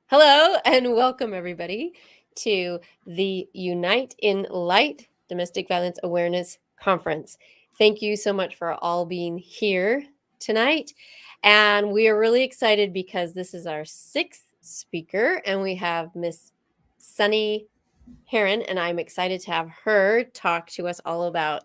Hello and welcome everybody to the Unite in Light Domestic Violence Awareness Conference. Thank you so much for all being here tonight. And we are really excited because this is our sixth speaker and we have Miss Sunni Heron, and I'm excited to have her talk to us all about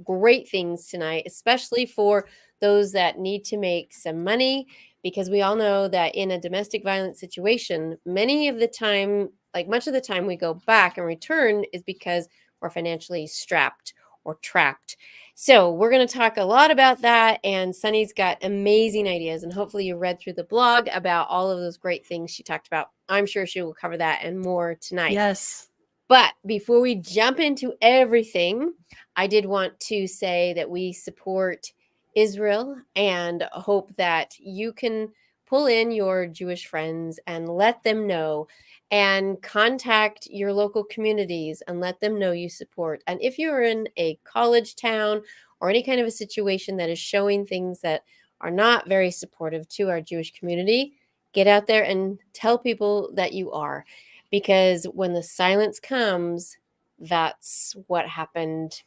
great things tonight, especially for those that need to make some money, because we all know that in a domestic violence situation, many of the time, like much of the time we go back and return is because we're financially strapped or trapped. So we're going to talk a lot about that, and Sunny's got amazing ideas, and hopefully you read through the blog about all of those great things she talked about. I'm sure she will cover that and more tonight. Yes. But before we jump into everything, I did want to say that we support Israel and hope that you can pull in your Jewish friends and let them know, and contact your local communities and let them know you support. And if you're in a college town or any kind of a situation that is showing things that are not very supportive to our Jewish community, get out there and tell people that you are. Because when the silence comes, that's what happened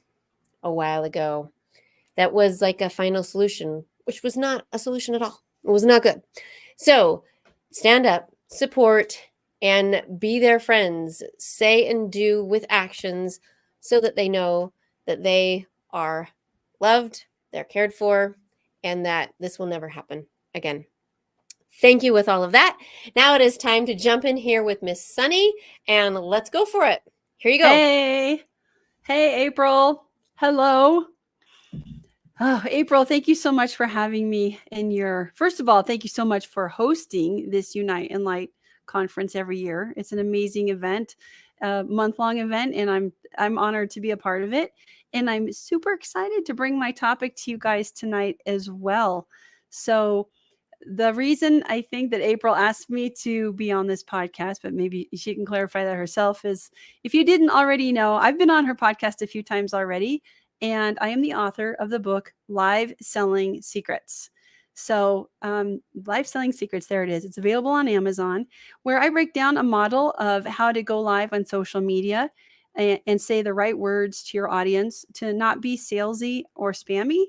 a while ago. That was like a final solution, which was not a solution at all. It was not good. So stand up, support, and be their friends. Say and do with actions so that they know that they are loved, they're cared for, and that this will never happen again. Thank you with all of that. Now it is time to jump in here with Miss Sunny, and let's go for it. Here you go. Hey, April. Hello. Oh, April, thank you so much for having me first of all, thank you so much for hosting this Unite in Light conference every year. It's an amazing event, a month-long event, and I'm honored to be a part of it. And I'm super excited to bring my topic to you guys tonight as well. So the reason I think that April asked me to be on this podcast, but maybe she can clarify that herself, is if you didn't already know, I've been on her podcast a few times already, and I am the author of the book Live Selling Secrets. So, Live Selling Secrets, there it is. It's available on Amazon, where I break down a model of how to go live on social media and say the right words to your audience to not be salesy or spammy.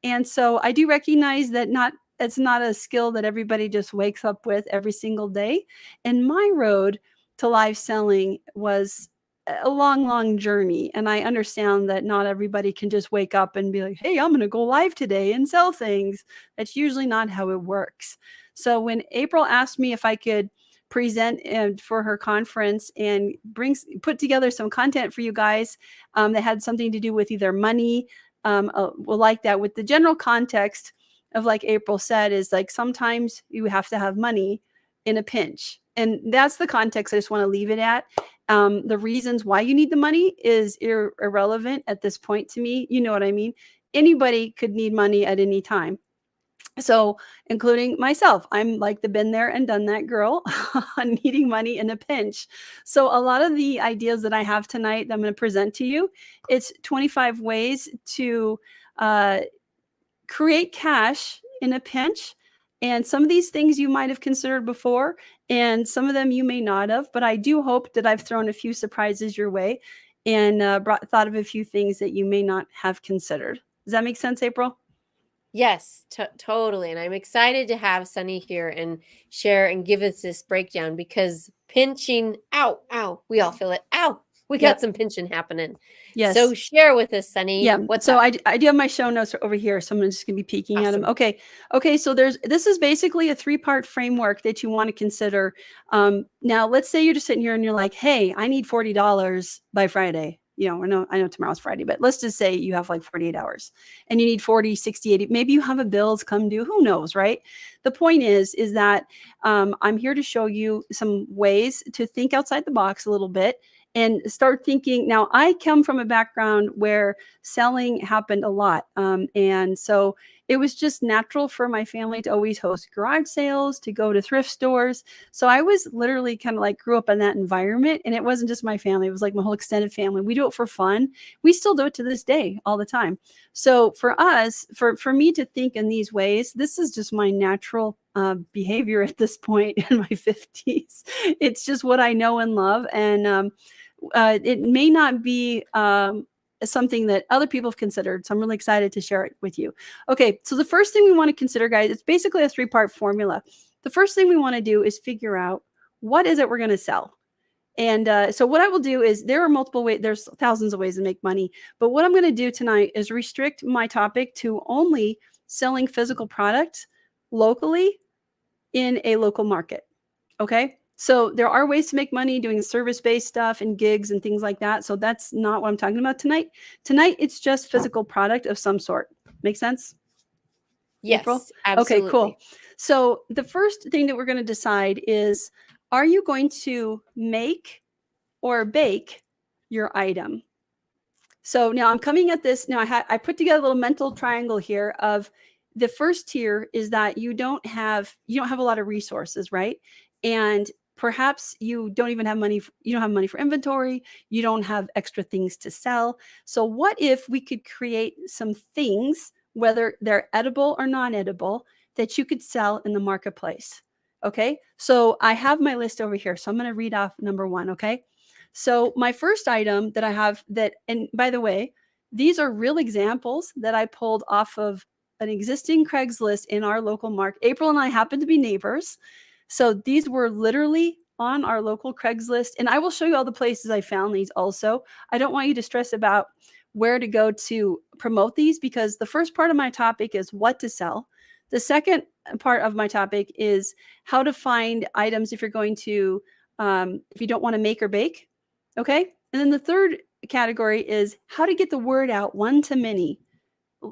And so I do recognize that it's not a skill that everybody just wakes up with every single day. And my road to live selling was a long, long journey. And I understand that not everybody can just wake up and be like, hey, I'm going to go live today and sell things. That's usually not how it works. So when April asked me if I could present for her conference and put together some content for you guys that had something to do with either money, like that, with the general context of, like April said, is like sometimes you have to have money in a pinch. And that's the context I just want to leave it at. The reasons why you need the money is irrelevant at this point to me. You know what I mean? Anybody could need money at any time. So, including myself, I'm like the been there and done that girl on needing money in a pinch. So, a lot of the ideas that I have tonight that I'm going to present to you, it's 25 ways to create cash in a pinch. And some of these things you might have considered before, and some of them you may not have. But I do hope that I've thrown a few surprises your way and thought of a few things that you may not have considered. Does that make sense, April? Yes, totally. And I'm excited to have Sunny here and share and give us this breakdown, because pinching, ow, we all feel it. Ow, we got some pinching happening. Yes. So share with us, Sunny. Yeah. What's so up? I do have my show notes over here, so I'm just going to be peeking at them. Okay. So this is basically a 3-part framework that you want to consider. Now, let's say you're just sitting here and you're like, hey, I need $40 by Friday. I know tomorrow's Friday, but let's just say you have like 48 hours and you need 40, 60, 80. Maybe you have a bills come due. Who knows, right? The point is that I'm here to show you some ways to think outside the box a little bit and start thinking. Now, I come from a background where selling happened a lot. And so It was just natural for my family to always host garage sales, to go to thrift stores. So I was literally kind of like grew up in that environment. And it wasn't just my family, it was like my whole extended family. We do it for fun. We still do it to this day all the time. So for us, for me to think in these ways, this is just my natural behavior at this point in my 50s. It's just what I know and love. And it may not be something that other people have considered. So I'm really excited to share it with you. Okay, so the first thing we want to consider, guys, it's basically a 3-part formula. The first thing we want to do is figure out what is it we're going to sell. And so what I will do is there are multiple ways, there's thousands of ways to make money. But what I'm going to do tonight is restrict my topic to only selling physical products locally in a local market. Okay. So there are ways to make money doing service-based stuff and gigs and things like that. So that's not what I'm talking about tonight. Tonight, it's just physical product of some sort. Make sense? Yes, April? absolutely. Okay, cool. So the first thing that we're going to decide is, are you going to make or bake your item? So now I'm coming at this. Now I put together a little mental triangle here of the first tier is that you don't have a lot of resources, right? And perhaps you don't even have money. You don't have money for inventory. You don't have extra things to sell. So what if we could create some things, whether they're edible or non-edible, that you could sell in the marketplace? Okay. So I have my list over here. So I'm going to read off number 1. Okay. So my first item that I have that, and by the way, these are real examples that I pulled off of an existing Craigslist in our local market. April and I happen to be neighbors. So these were literally on our local Craigslist. And I will show you all the places I found these also. I don't want you to stress about where to go to promote these, because the first part of my topic is what to sell. The second part of my topic is how to find items if you're going to, if you don't want to make or bake. Okay. And then the third category is how to get the word out one to many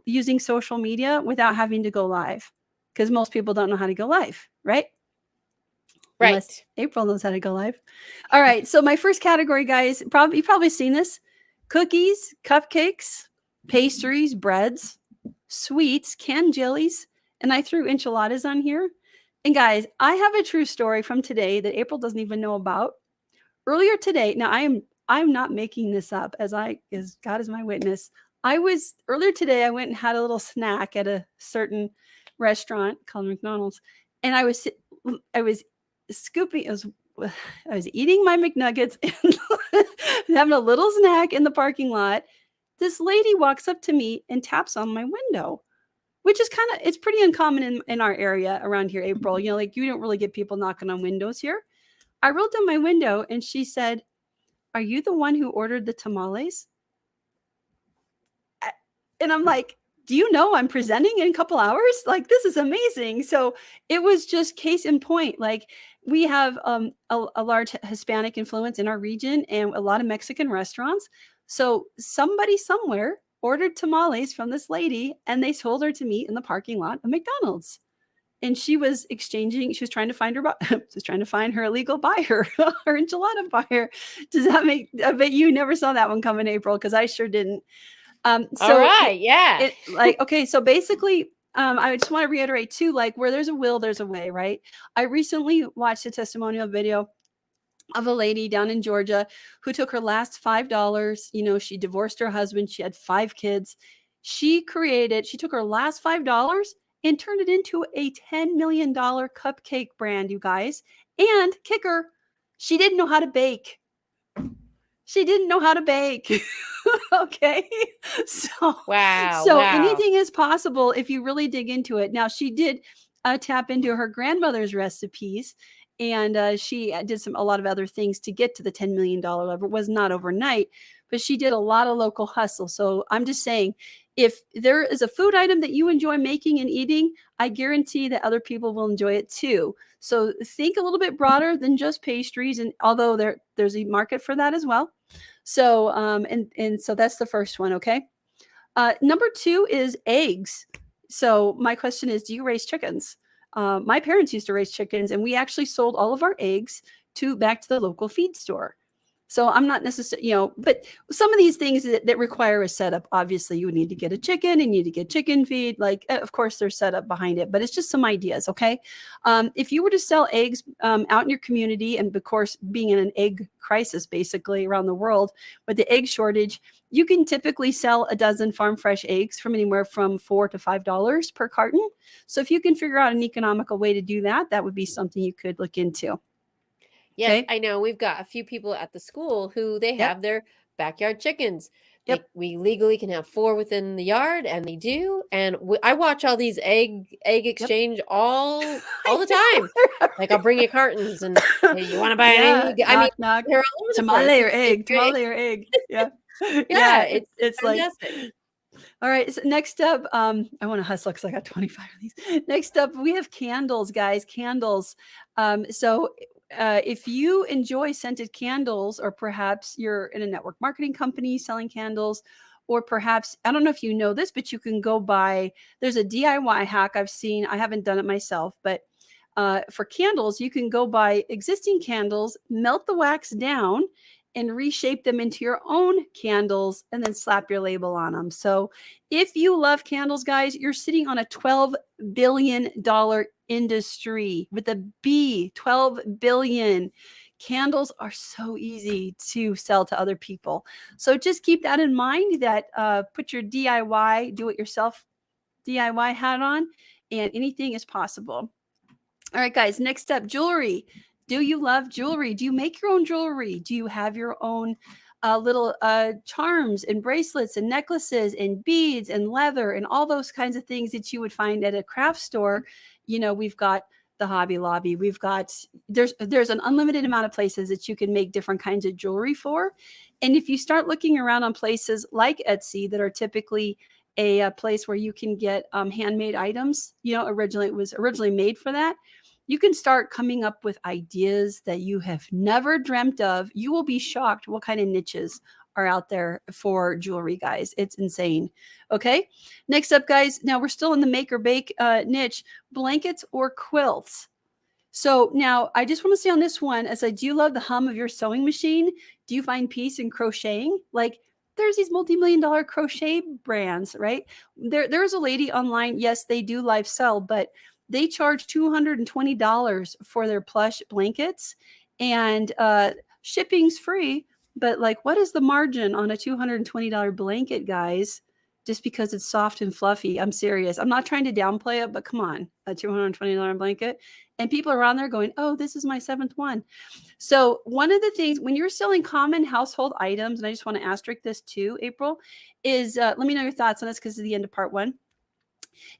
using social media without having to go live, because most people don't know how to go live, right? Right. Unless April knows how to go live. All right. So my first category, guys, you've probably seen this: cookies, cupcakes, pastries, breads, sweets, canned jellies, and I threw enchiladas on here. And guys, I have a true story from today that April doesn't even know about. Earlier today, now I'm not making this up, as God is my witness. Earlier today, I went and had a little snack at a certain restaurant called McDonald's, and I was scooping. I was eating my McNuggets and having a little snack in the parking lot. This lady walks up to me and taps on my window, which is it's pretty uncommon in our area around here, April. You know, like you don't really get people knocking on windows here. I rolled down my window and she said, "Are you the one who ordered the tamales?" And I'm like, "Do you know I'm presenting in a couple hours? Like, this is amazing." So it was just case in point. Like, we have a large Hispanic influence in our region and a lot of Mexican restaurants. So somebody somewhere ordered tamales from this lady and they told her to meet in the parking lot of McDonald's. And she was trying to find her illegal buyer, her enchilada buyer. Does that make, I bet you never saw that one coming, April, because I sure didn't. All right, yeah. Okay, so basically, I just want to reiterate too, like where there's a will, there's a way, right? I recently watched a testimonial video of a lady down in Georgia who took her last $5. You know, she divorced her husband. She had 5 kids. She took her last $5 and turned it into a $10 million cupcake brand, you guys. And kicker, she didn't know how to bake. She didn't know how to bake. Okay. So anything is possible if you really dig into it. Now, she did tap into her grandmother's recipes, and she did a lot of other things to get to the $10 million level. It was not overnight, but she did a lot of local hustle. So I'm just saying, if there is a food item that you enjoy making and eating, I guarantee that other people will enjoy it too. So think a little bit broader than just pastries, and although there's a market for that as well. So and so that's the first one. Okay. Number 2 is eggs. So my question is, do you raise chickens? My parents used to raise chickens, and we actually sold all of our eggs back to the local feed store. So I'm not necessarily, but some of these things that require a setup, obviously you would need to get a chicken, and you need to get chicken feed. Like, of course there's setup behind it, but it's just some ideas. Okay. If you were to sell eggs out in your community, and of course being in an egg crisis basically around the world with the egg shortage, you can typically sell a dozen farm fresh eggs from anywhere from $4 to $5 per carton. So if you can figure out an economical way to do that, that would be something you could look into. Yes, Okay. I know. We've got a few people at the school who they Yep. have their backyard chickens. Yep. We legally can have 4 within the yard, and they do. And I watch all these egg Yep. exchange all I the know. time. Like, I'll bring you cartons, and hey, you want to buy an Yeah. egg? I mean, Knock, knock. they're all over the place. Tamale or It's egg. great. Tamale or egg. Yeah. Yeah, Yeah. it's It's like, fantastic. all right. So next up, I want to hustle because I got 25 of these. Next up, we have candles, guys. Candles. If you enjoy scented candles, or perhaps you're in a network marketing company selling candles, or perhaps, I don't know if you know this, but you can go buy, there's a DIY hack I've seen. I haven't done it myself, but for candles, you can go buy existing candles, melt the wax down, and reshape them into your own candles, and then slap your label on them. So if you love candles, guys, you're sitting on a $12 billion industry with a B, 12 billion. Candles are so easy to sell to other people. So just keep that in mind, that put your DIY, do it yourself DIY hat on, and anything is possible. All right, guys, next up, jewelry. Do you love jewelry? Do you make your own jewelry? Do you have your own little charms and bracelets and necklaces and beads and leather and all those kinds of things that you would find at a craft store? We've got the Hobby Lobby. We've got, there's an unlimited amount of places that you can make different kinds of jewelry for. And if you start looking around on places like Etsy that are typically a place where you can get handmade items, it was originally made for that. You can start coming up with ideas that you have never dreamt of. You will be shocked what kind of niches are out there for jewelry, guys. It's insane. Okay. Next up, guys. Now we're still in the make or bake niche, blankets or quilts. So now I just want to say on this one, as I do love the hum of your sewing machine, do you find peace in crocheting? Like, there's these multi-million-dollar crochet brands, right? There's a lady online. Yes, they do live sell, but they charge $220 for their plush blankets, and shipping's free. But like, what is the margin on a $220 blanket, guys? Just because it's soft and fluffy. I'm serious. I'm not trying to downplay it, but come on, a $220 blanket. And people around there going, oh, this is my 7th one. So one of the things when you're selling common household items, and I just want to asterisk this too, April, is let me know your thoughts on this because it's the end of part 1,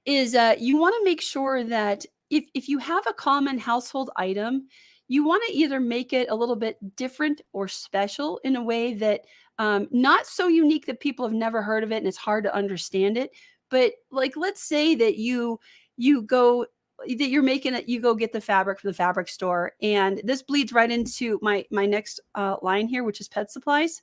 is you want to make sure that if you have a common household item, you want to either make it a little bit different or special in a way that not so unique that people have never heard of it and it's hard to understand it. But like, let's say that you go that you're making it, you go get the fabric from the fabric store, and this bleeds right into my next line here, which is pet supplies.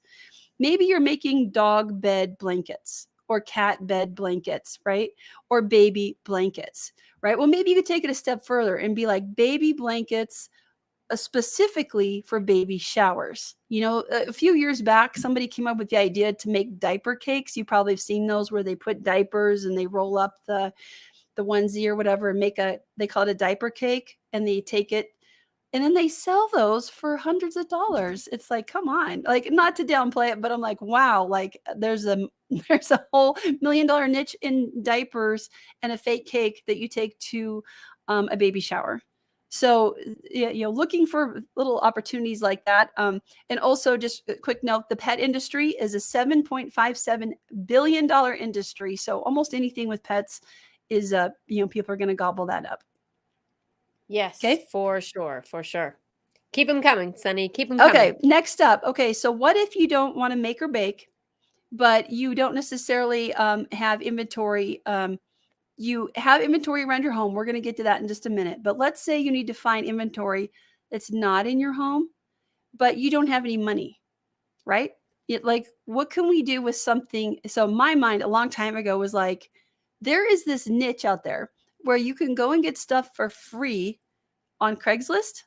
Maybe you're making dog bed blankets or cat bed blankets, right? Or baby blankets, right? Well, maybe you could take it a step further and be like baby blankets specifically for baby showers. A few years back, somebody came up with the idea to make diaper cakes. You probably have seen those where they put diapers and they roll up the onesie or whatever and they call it a diaper cake, and they take it and then they sell those for hundreds of dollars. It's like, come on, like, not to downplay it, but I'm like, wow, like there's a whole $1 million niche in diapers and a fake cake that you take to a baby shower. So, looking for little opportunities like that. And also, just a quick note, the pet industry is a $7.57 billion industry. So almost anything with pets is, people are going to gobble that up. Yes, Okay. for sure, for sure. Keep them coming, Sunny. Keep them Okay, coming. next up. Okay, so what if you don't want to make or bake, but you don't necessarily have inventory? You have inventory around your home. We're going to get to that in just a minute. But let's say you need to find inventory that's not in your home, but you don't have any money, right? Like, what can we do with something? So my mind a long time ago was like, there is this niche out there where you can go and get stuff for free on Craigslist,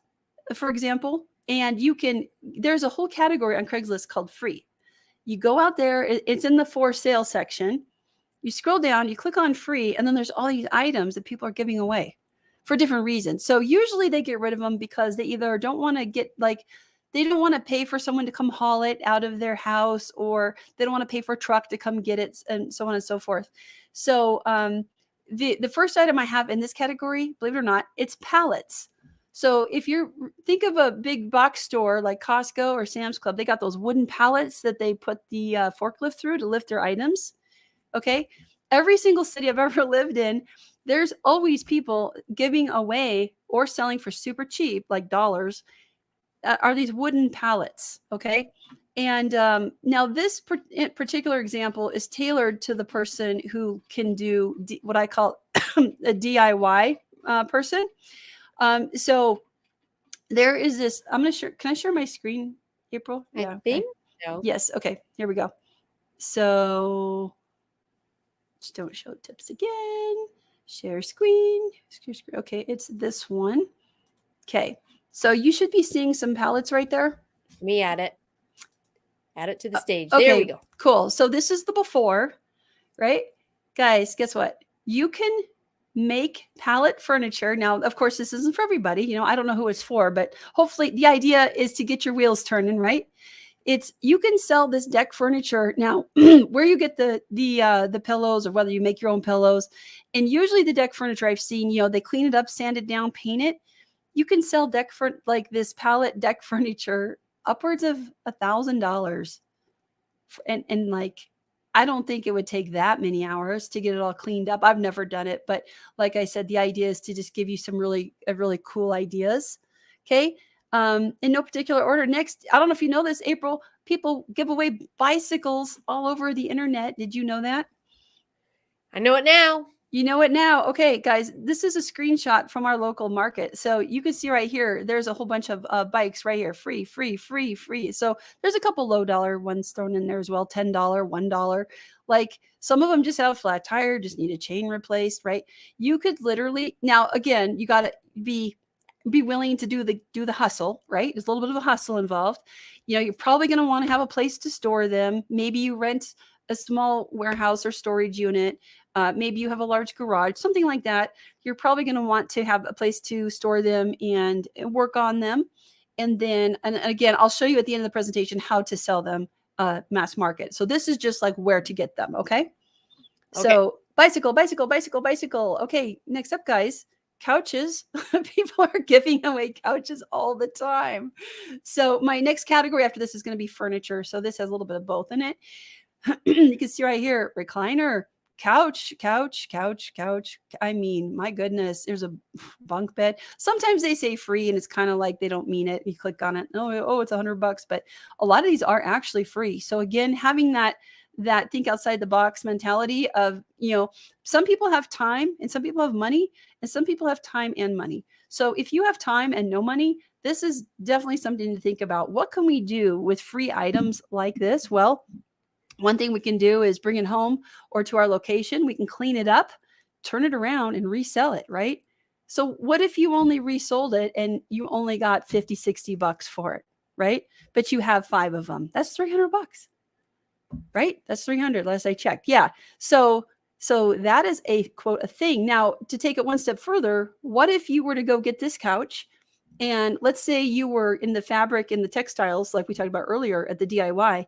for example, And there's a whole category on Craigslist called free. You go out there, it's in the for sale section. You scroll down, you click on free, and then there's all these items that people are giving away for different reasons. So usually they get rid of them because they either don't want to they don't want to pay for someone to come haul it out of their house, or they don't want to pay for a truck to come get it, and so on and so forth. So the first item I have in this category, believe it or not, it's pallets. So if you think of a big box store like Costco or Sam's Club, they got those wooden pallets that they put the forklift through to lift their items. Okay. Every single city I've ever lived in, there's always people giving away or selling for super cheap, like dollars, are these wooden pallets. Okay. And now this particular example is tailored to the person who can do what I call a DIY person. So there is this, I'm going to share, can I share my screen, April? I think so. Yes. Okay. Here we go. So just don't show tips again. Share screen. Okay. It's this one. Okay. So you should be seeing some palettes right there. Let me add it. Add it to the stage. Okay, there we go. Cool. So this is the before, right? Guys, guess what? You can make pallet furniture. Now, of course, this isn't for everybody. You know, I don't know who it's for, but hopefully the idea is to get your wheels turning, right? You can sell this deck furniture now. Where you get the pillows, or whether you make your own pillows, and usually the deck furniture I've seen, you know, they clean it up, sand it down, paint it. You can sell like this pallet deck furniture upwards of $1,000, and like, I don't think it would take that many hours to get it all cleaned up. I've never done it, but like I said, the idea is to just give you some really cool ideas. Okay. In no particular order. Next, I don't know if you know this, April, people give away bicycles all over the internet. Did you know that? I know it now. You know it now. Okay, guys, this is a screenshot from our local market. So you can see right here, there's a whole bunch of bikes right here. Free. So there's a couple low dollar ones thrown in there as well. $10, $1. Like, some of them just have a flat tire, just need a chain replaced, right? You could literally, now again, you got to be willing to do the hustle, right? There's a little bit of a hustle involved. You know, you're probably going to want to have a place to store them. Maybe you rent a small warehouse or storage unit. Maybe you have a large garage, something like that. You're probably going to want to have a place to store them and work on them. And then, and again, I'll show you at the end of the presentation how to sell them mass market. So this is just like where to get them. Okay. So bicycle. Okay. Next up, guys, couches. People are giving away couches all the time. So my next category after this is going to be furniture. So this has a little bit of both in it. You can see right here, recliner, couch. I mean, my goodness, there's a bunk bed. Sometimes they say free and it's kind of like they don't mean it. You click on it. Oh, it's $100, but a lot of these are actually free. So again, having that think outside the box mentality of, you know, some people have time and some people have money, and some people have time and money. So if you have time and no money, this is definitely something to think about. What can we do with free items like this? Well, one thing we can do is bring it home or to our location. We can clean it up, turn it around, and resell it, right? So what if you only resold it and you only got 50, 60 bucks for it, right? But you have 5 of them. That's 300 bucks, right? That's 300 last I checked. Yeah. So that is a quote, a thing. Now, to take it one step further, what if you were to go get this couch, and let's say you were in the fabric and the textiles, like we talked about earlier at the DIY.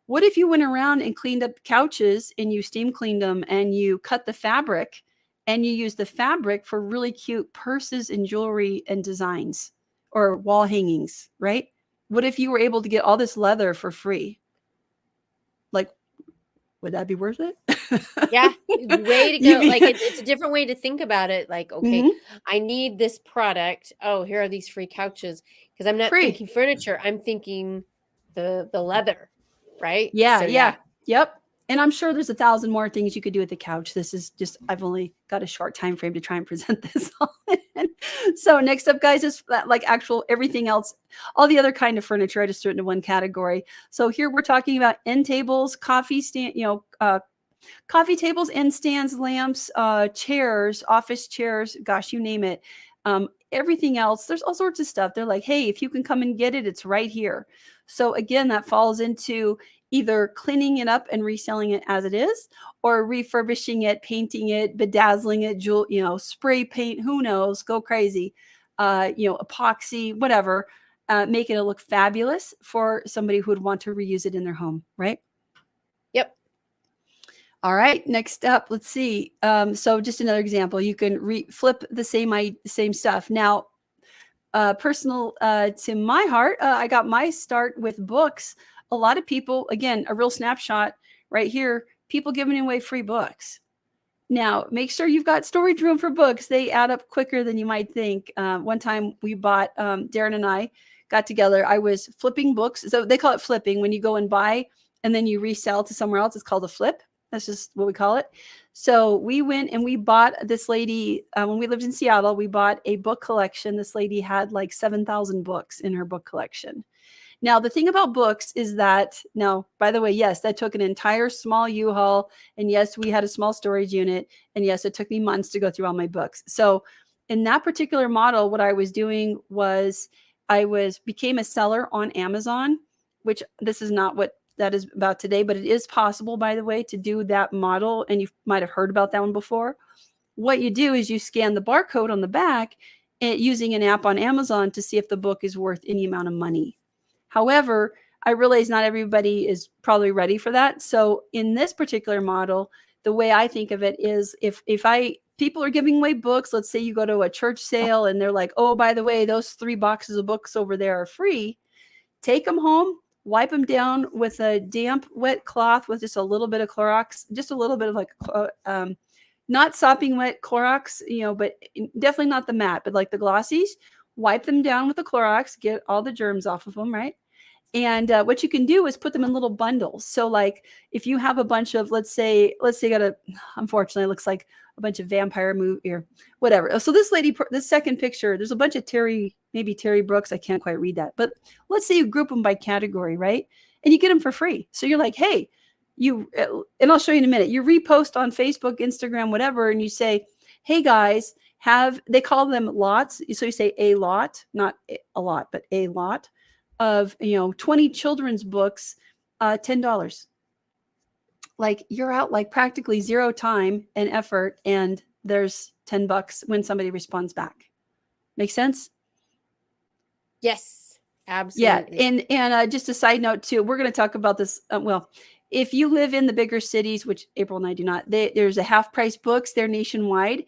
What if you went around and cleaned up couches and you steam cleaned them and you cut the fabric and you use the fabric for really cute purses and jewelry and designs or wall hangings, right? What if you were able to get all this leather for free? Like, would that be worth it? Yeah, way to go. Like, it's a different way to think about it. Like, okay, Mm-hmm. I need this product. Oh, here are these free couches. Because I'm not thinking furniture. I'm thinking the leather, right? Yeah, So, yeah. Yep. And I'm sure there's 1,000 more things you could do with the couch. This is just, I've only got a short time frame to try and present this all in. So next up, guys, is like actual everything else, all the other kind of furniture. I just threw it into one category. So here we're talking about end tables, coffee stand, coffee tables, end stands, lamps, chairs, office chairs, gosh, you name it. everything else, there's all sorts of stuff. They're like, hey, if you can come and get it, it's right here. So again, that falls into either cleaning it up and reselling it as it is, or refurbishing it, painting it, bedazzling it, spray paint, who knows, go crazy, epoxy, whatever, making it look fabulous for somebody who would want to reuse it in their home, right? Yep. All right, next up, let's see. So just another example, you can flip the same stuff. Now, personal to my heart, I got my start with books. A lot of people, again, a real snapshot right here, people giving away free books. Now, make sure you've got storage room for books. They add up quicker than you might think. One time we bought, Darren and I got together. I was flipping books. So they call it flipping. When you go and buy and then you resell to somewhere else, it's called a flip. That's just what we call it. So we went and we bought this lady, when we lived in Seattle, we bought a book collection. This lady had like 7,000 books in her book collection. Now, the thing about books is that, now, by the way, yes, that took an entire small U-Haul. And yes, we had a small storage unit. And yes, it took me months to go through all my books. So in that particular model, what I was doing was became a seller on Amazon, which this is not what that is about today, but it is possible, by the way, to do that model. And you might have heard about that one before. What you do is you scan the barcode on the back using an app on Amazon to see if the book is worth any amount of money. However, I realize not everybody is probably ready for that. So in this particular model, the way I think of it is if people are giving away books, let's say you go to a church sale and they're like, oh, by the way, those 3 boxes of books over there are free. Take them home, wipe them down with a damp, wet cloth with just a little bit of Clorox, just a little bit of like, not sopping wet Clorox, but definitely not the matte, but like the glossies. Wipe them down with the Clorox, get all the germs off of them, right? And what you can do is put them in little bundles. So like if you have a bunch of, let's say unfortunately, it looks like a bunch of vampire movie or whatever. So this lady, this second picture, there's a bunch of Terry Brooks. I can't quite read that, but let's say you group them by category, right? And you get them for free. So you're like, hey, and I'll show you in a minute, you repost on Facebook, Instagram, whatever, and you say, hey guys, they call them lots. So you say a lot, not a lot, but a lot of 20 children's books, $10. Like you're out like practically zero time and effort, and there's $10 when somebody responds back. Make sense? Yes, absolutely. Yeah, and just a side note too, we're going to talk about this. If you live in the bigger cities, which April and I do not, there's a Half Price Books. They're nationwide.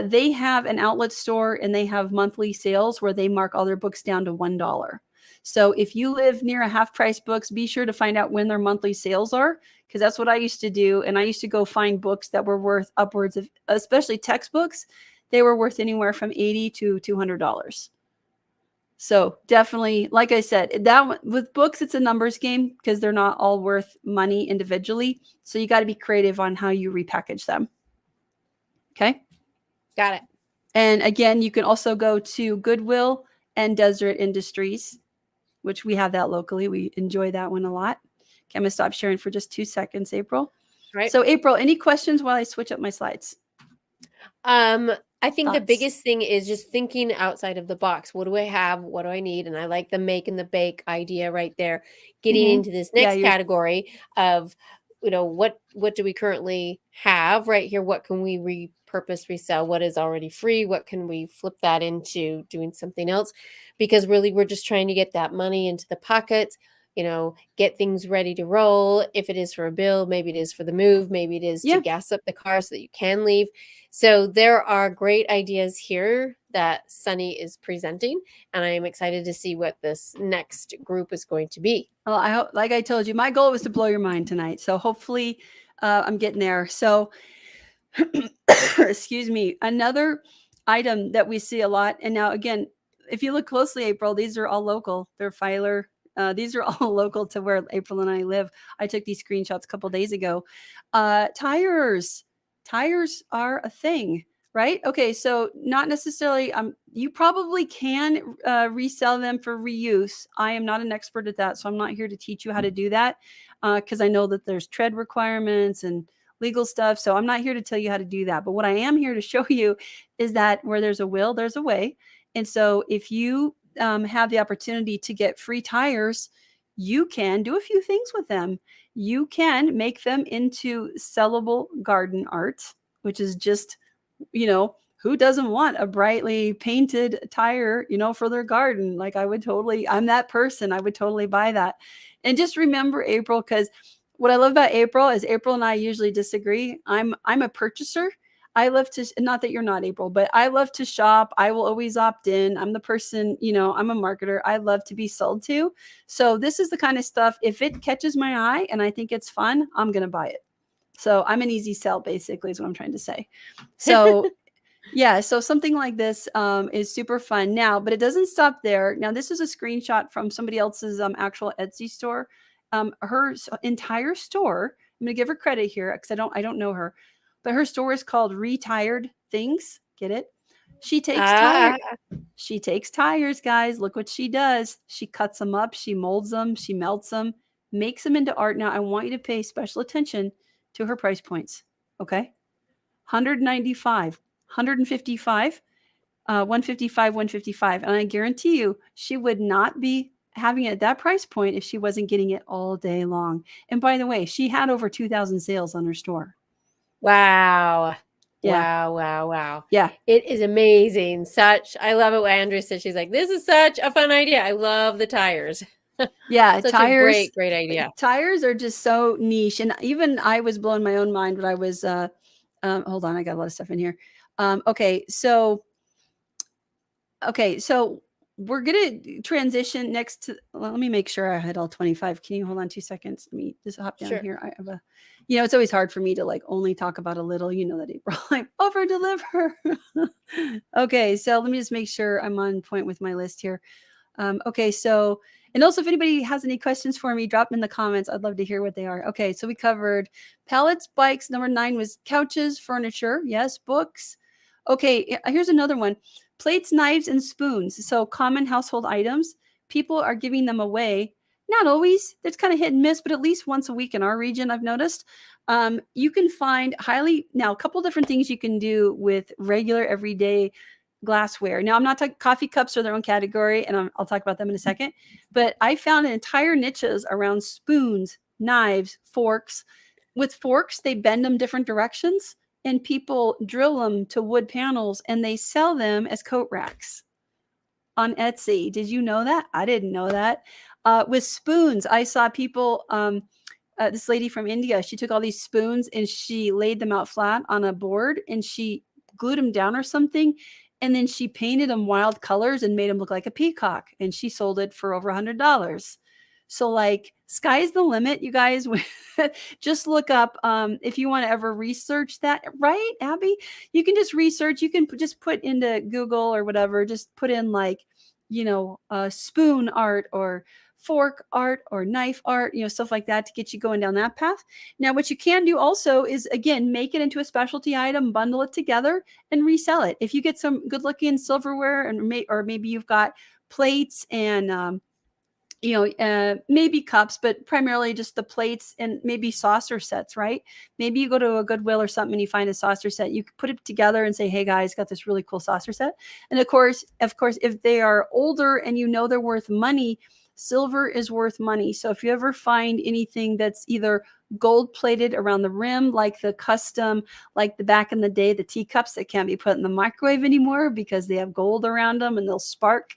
They have an outlet store and they have monthly sales where they mark all their books down to $1. So if you live near a Half Price Books, be sure to find out when their monthly sales are, because that's what I used to do. And I used to go find books that were worth upwards of, especially textbooks, they were worth anywhere from $80 to $200. So definitely, like I said, with books, it's a numbers game because they're not all worth money individually. So you got to be creative on how you repackage them. Okay. Got it. And again, you can also go to Goodwill and Deseret Industries, which we have that locally. We enjoy that one a lot. Okay, I'm going to stop sharing for just 2 seconds, April. Right. So April, any questions while I switch up my slides? I think the biggest thing is just thinking outside of the box. What do I have? What do I need? And I like the make and the bake idea right there. Getting into this next category of, what do we currently have right here? What can we repurpose, resell? What is already free? What can we flip that into doing something else? Because really we're just trying to get that money into the pockets, get things ready to roll. If it is for a bill, maybe it is for the move, maybe it is to gas up the car so that you can leave. So there are great ideas here that Sunni is presenting, and I am excited to see what this next group is going to be. Well, I hope, like I told you, my goal was to blow your mind tonight. So hopefully I'm getting there. So excuse me, another item that we see a lot. And now again, if you look closely, April, these are all local. They're Filer. These are all local to where April and I live. I took these screenshots a couple days ago. Tires are a thing, right? Okay. So not necessarily, you probably can resell them for reuse. I am not an expert at that. So I'm not here to teach you how to do that. Cause I know that there's tread requirements and legal stuff. So I'm not here to tell you how to do that. But what I am here to show you is that where there's a will, there's a way. And so if you have the opportunity to get free tires, you can do a few things with them. You can make them into sellable garden art, which is just, who doesn't want a brightly painted tire, for their garden? Like I'm that person. I would totally buy that. And just remember, April, because what I love about April is April and I usually disagree. I'm a purchaser. I love to, not that you're not, April, but I love to shop. I will always opt in. I'm the person, I'm a marketer. I love to be sold to. So this is the kind of stuff, if it catches my eye and I think it's fun, I'm going to buy it. So I'm an easy sell, basically, is what I'm trying to say. So yeah, so something like this is super fun now, but it doesn't stop there. Now, this is a screenshot from somebody else's actual Etsy store. Her entire store, I'm going to give her credit here because I don't know her, but her store is called Retired Things. Get it? She takes tires. She takes tires, guys. Look what she does. She cuts them up, she molds them, she melts them, makes them into art. Now, I want you to pay special attention to her price points. Okay. 195, 155, 155, 155. And I guarantee you, she would not be having it at that price point if she wasn't getting it all day long. And by the way, she had over 2,000 sales on her store. Wow. Yeah. Wow. Yeah. It is amazing. I love it when Andrea says, she's like, this is such a fun idea. I love the tires. Yeah. Such tires, a great idea. Tires are just so niche. And even I was blowing my own mind when I was, hold on, I got a lot of stuff in here. Okay. So we're going to transition next to, let me make sure I had all 25. Can you hold on 2 seconds? Let me just hop down here. I have it's always hard for me to only talk about a little, that April, I over deliver. Okay. So let me just make sure I'm on point with my list here. Okay. So, and also if anybody has any questions for me, drop them in the comments. I'd love to hear what they are. Okay. So we covered pallets, bikes. Number 9 was couches, furniture. Yes. Books. Okay. Here's another one. Plates, knives, and spoons. So common household items. People are giving them away. Not always. It's kind of hit and miss, but at least once a week in our region, I've noticed. You can find now a couple different things you can do with regular everyday glassware. Now, I'm not talking, coffee cups are their own category, and I'll talk about them in a second. But I found entire niches around spoons, knives, forks. With forks, they bend them different directions, and people drill them to wood panels and they sell them as coat racks on Etsy. Did you know that? I didn't know that. With spoons, I saw people, this lady from India, she took all these spoons and she laid them out flat on a board and she glued them down or something. And then she painted them wild colors and made them look like a peacock. And she sold it for over $100. So sky's the limit, you guys. Just look up if you want to ever research that, right, Abby? You can just research. You can just put into Google or whatever. Just put in spoon art or fork art or knife art, stuff like that to get you going down that path. Now, what you can do also is, again, make it into a specialty item, bundle it together and resell it. If you get some good looking silverware or maybe you've got plates and maybe cups, but primarily just the plates and maybe saucer sets, right? Maybe you go to a Goodwill or something and you find a saucer set. You can put it together and say, hey guys, got this really cool saucer set. And of course, if they are older and they're worth money, silver is worth money. So if you ever find anything that's either gold plated around the rim, like the custom, like the back in the day, the teacups that can't be put in the microwave anymore because they have gold around them and they'll spark,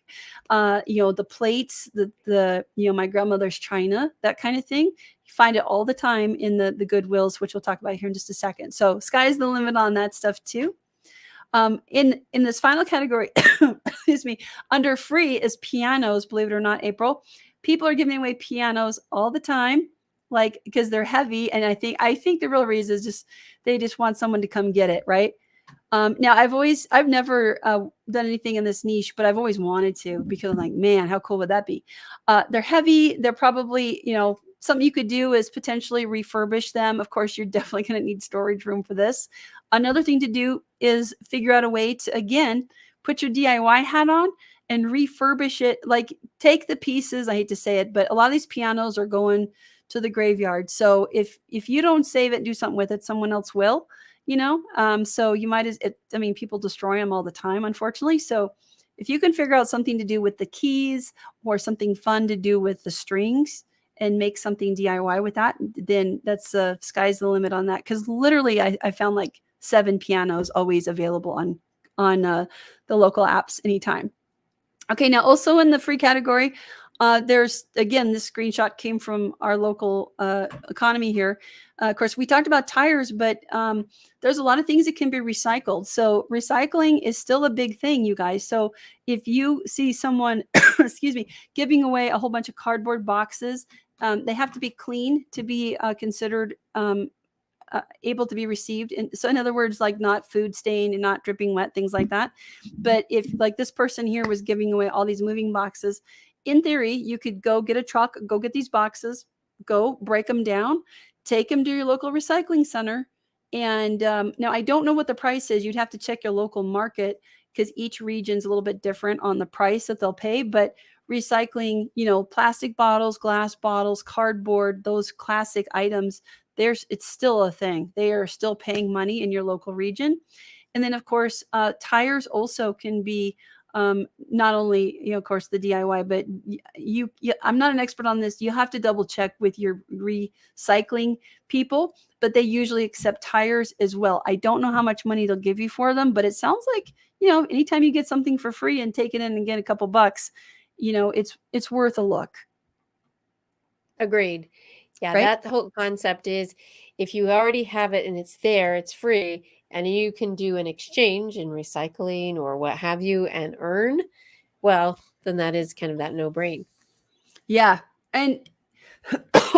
the plates, my grandmother's china, that kind of thing. You find it all the time in the Goodwills, which we'll talk about here in just a second. So sky's the limit on that stuff too. In this final category, excuse me, under free is pianos, believe it or not, April. People are giving away pianos all the time, because they're heavy. And I think the real reason is they just want someone to come get it, right? Now I've never done anything in this niche, but I've always wanted to, because I'm like, man, how cool would that be? They're heavy. They're probably, something you could do is potentially refurbish them. Of course, you're definitely going to need storage room for this. Another thing to do is figure out a way to, again, put your DIY hat on and refurbish it. Take the pieces. I hate to say it, but a lot of these pianos are going to the graveyard. So if you don't save it and do something with it, someone else will, so you might people destroy them all the time, unfortunately. So if you can figure out something to do with the keys or something fun to do with the strings and make something DIY with that, then that's sky's the limit on that. Because literally I found like 7 pianos always available on the local apps anytime. Okay, now also in the free category, there's, again, this screenshot came from our local economy here. Of course, we talked about tires, but there's a lot of things that can be recycled. So recycling is still a big thing, you guys. So if you see someone, excuse me, giving away a whole bunch of cardboard boxes, they have to be clean to be considered able to be received. And so in other words, like not food stained and not dripping wet, things like that. But if like this person here was giving away all these moving boxes, in theory, you could go get a truck, go get these boxes, go break them down, take them to your local recycling center. And now I don't know what the price is. You'd have to check your local market because each region's a little bit different on the price that they'll pay. But recycling, plastic bottles, glass bottles, cardboard, those classic items, it's still a thing. They are still paying money in your local region. And then of course, tires also can be not only, of course, the DIY, but I'm not an expert on this. You have to double check with your recycling people, but they usually accept tires as well. I don't know how much money they'll give you for them, but it sounds like, anytime you get something for free and take it in and get a couple bucks, it's worth a look. Agreed. Yeah, right? that whole concept is if you already have it and it's there, it's free, and you can do an exchange in recycling or what have you and earn, well, then that is kind of that no-brain. Yeah. And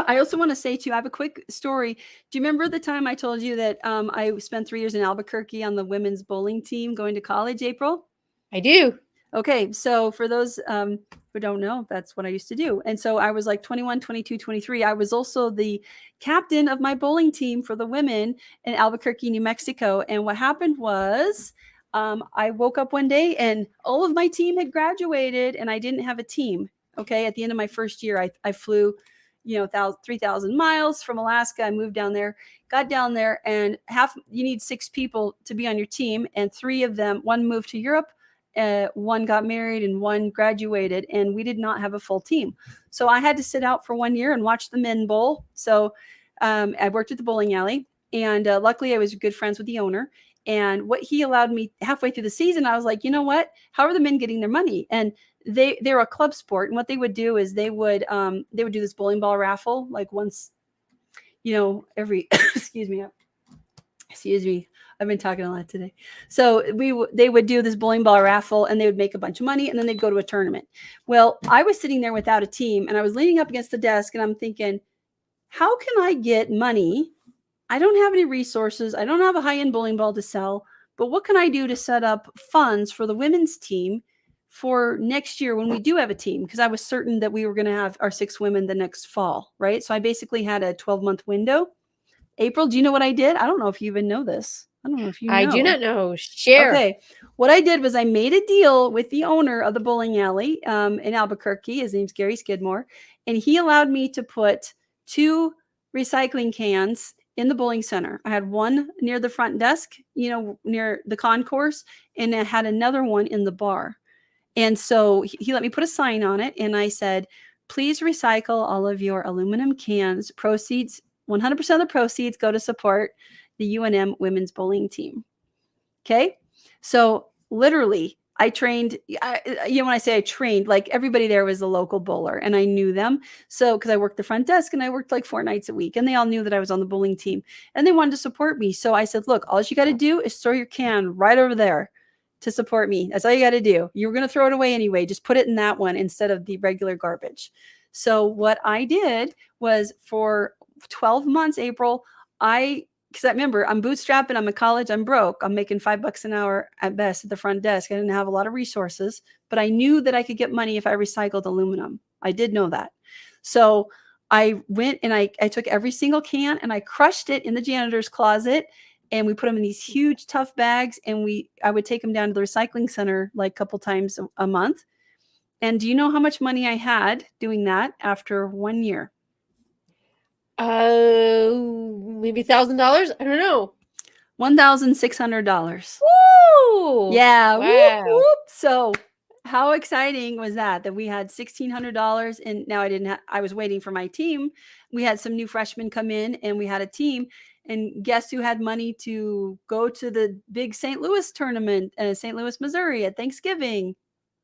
I also want to say to you, I have a quick story. Do you remember the time I told you that I spent 3 years in Albuquerque on the women's bowling team going to college, April? I do. Okay, so for those who don't know, that's what I used to do. And so I was like 21, 22, 23. I was also the captain of my bowling team for the women in Albuquerque, New Mexico. And what happened was I woke up one day and all of my team had graduated and I didn't have a team. Okay, at the end of my first year, I flew 3,000 miles from Alaska. I moved down there, got down there, and you need 6 people to be on your team. And 3 of them, one moved to Europe, one got married, and one graduated, and we did not have a full team. So I had to sit out for 1 year and watch the men bowl. So I worked at the bowling alley, and luckily I was good friends with the owner. And what he allowed me halfway through the season, I was like, you know what? How are the men getting their money? And they're a club sport, and what they would do is they would do this bowling ball raffle like once, every excuse me. I've been talking a lot today. So they would do this bowling ball raffle and they would make a bunch of money and then they'd go to a tournament. Well, I was sitting there without a team and I was leaning up against the desk and I'm thinking, how can I get money? I don't have any resources. I don't have a high-end bowling ball to sell, but what can I do to set up funds for the women's team for next year when we do have a team? Because I was certain that we were going to have our 6 women the next fall, right? So I basically had a 12-month window. April, do you know what I did? I don't know if you even know this. I don't know if you know. I do not know. Share. Okay. What I did was I made a deal with the owner of the bowling alley in Albuquerque. His name's Gary Skidmore. And he allowed me to put 2 recycling cans in the bowling center. I had one near the front desk, near the concourse, and I had another one in the bar. And so he let me put a sign on it. And I said, please recycle all of your aluminum cans. Proceeds, 100% of the proceeds go to support the UNM women's bowling team. Okay. So literally I trained, when I say I trained, like everybody there was a local bowler and I knew them. So, cause I worked the front desk and I worked like 4 nights a week and they all knew that I was on the bowling team and they wanted to support me. So I said, look, all you got to do is throw your can right over there to support me. That's all you got to do. You were going to throw it away anyway. Just put it in that one instead of the regular garbage. So what I did was for 12 months, April, because I remember I'm bootstrapping, I'm in college, I'm broke. I'm making $5 an hour at best at the front desk. I didn't have a lot of resources, but I knew that I could get money if I recycled aluminum. I did know that. So I went and I took every single can and I crushed it in the janitor's closet and we put them in these huge tough bags and I would take them down to the recycling center like a couple times a month. And do you know how much money I had doing that after 1 year? Maybe $1,000. I don't know. $1,600. Woo! Yeah. Whoop, Wow. whoop. So how exciting was that we had $1,600, and now I was waiting for my team. We had some new freshmen come in, and we had a team, and guess who had money to go to the big St. Louis tournament, St. Louis, Missouri at Thanksgiving?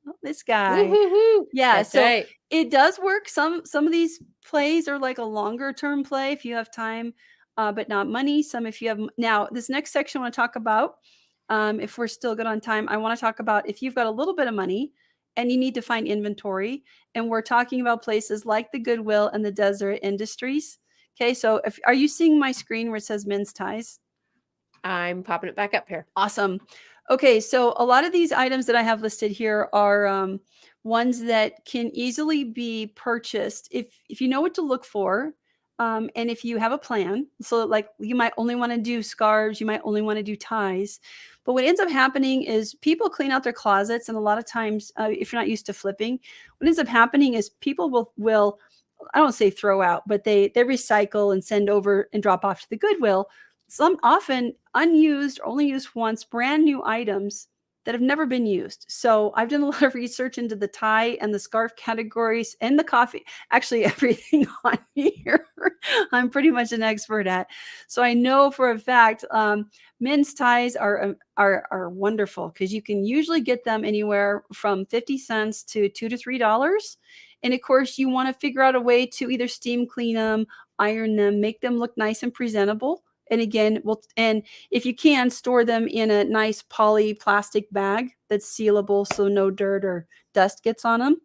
Oh, this guy. Woo-hoo-hoo. Yeah, That's so right. it does work. Some of these plays are like a longer term play if you have time, but not money. Some if you have now this next section I want to talk about. If we're still good on time, I want to talk about if you've got a little bit of money and you need to find inventory. And we're talking about places like the Goodwill and the Desert Industries. Okay, so are you seeing my screen where it says men's ties? I'm popping it back up here. Awesome. Okay, so a lot of these items that I have listed here are ones that can easily be purchased if you know what to look for, and if you have a plan. So, like, you might only want to do scarves, you might only want to do ties. But what ends up happening is people clean out their closets, and a lot of times, if you're not used to flipping, what ends up happening is people will I don't say throw out, but they recycle and send over and drop off to the Goodwill some often unused, only used once, brand new items that have never been used. So I've done a lot of research into the tie and the scarf categories and the coffee, actually everything on here. I'm pretty much an expert at. So I know for a fact men's ties are wonderful because you can usually get them anywhere from 50 cents to $2 to $3. And of course, you want to figure out a way to either steam clean them, iron them, make them look nice and presentable. And again, and if you can, store them in a nice poly plastic bag that's sealable so no dirt or dust gets on them.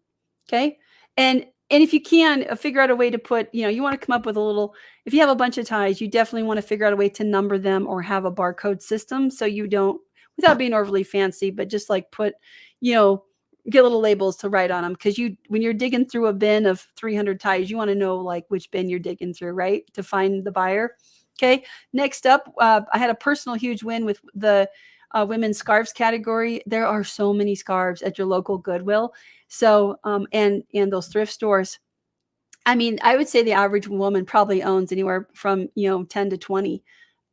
Okay. And if you can, figure out a way to put, you want to come up with a little, if you have a bunch of ties, you definitely want to figure out a way to number them or have a barcode system so you don't, without being overly fancy, but just like put, get little labels to write on them. Because when you're digging through a bin of 300 ties, you want to know like which bin you're digging through, right? To find the buyer. Okay. Next up, I had a personal huge win with the women's scarves category. There are so many scarves at your local Goodwill. So, and those thrift stores. I mean, I would say the average woman probably owns anywhere from, 10 to 20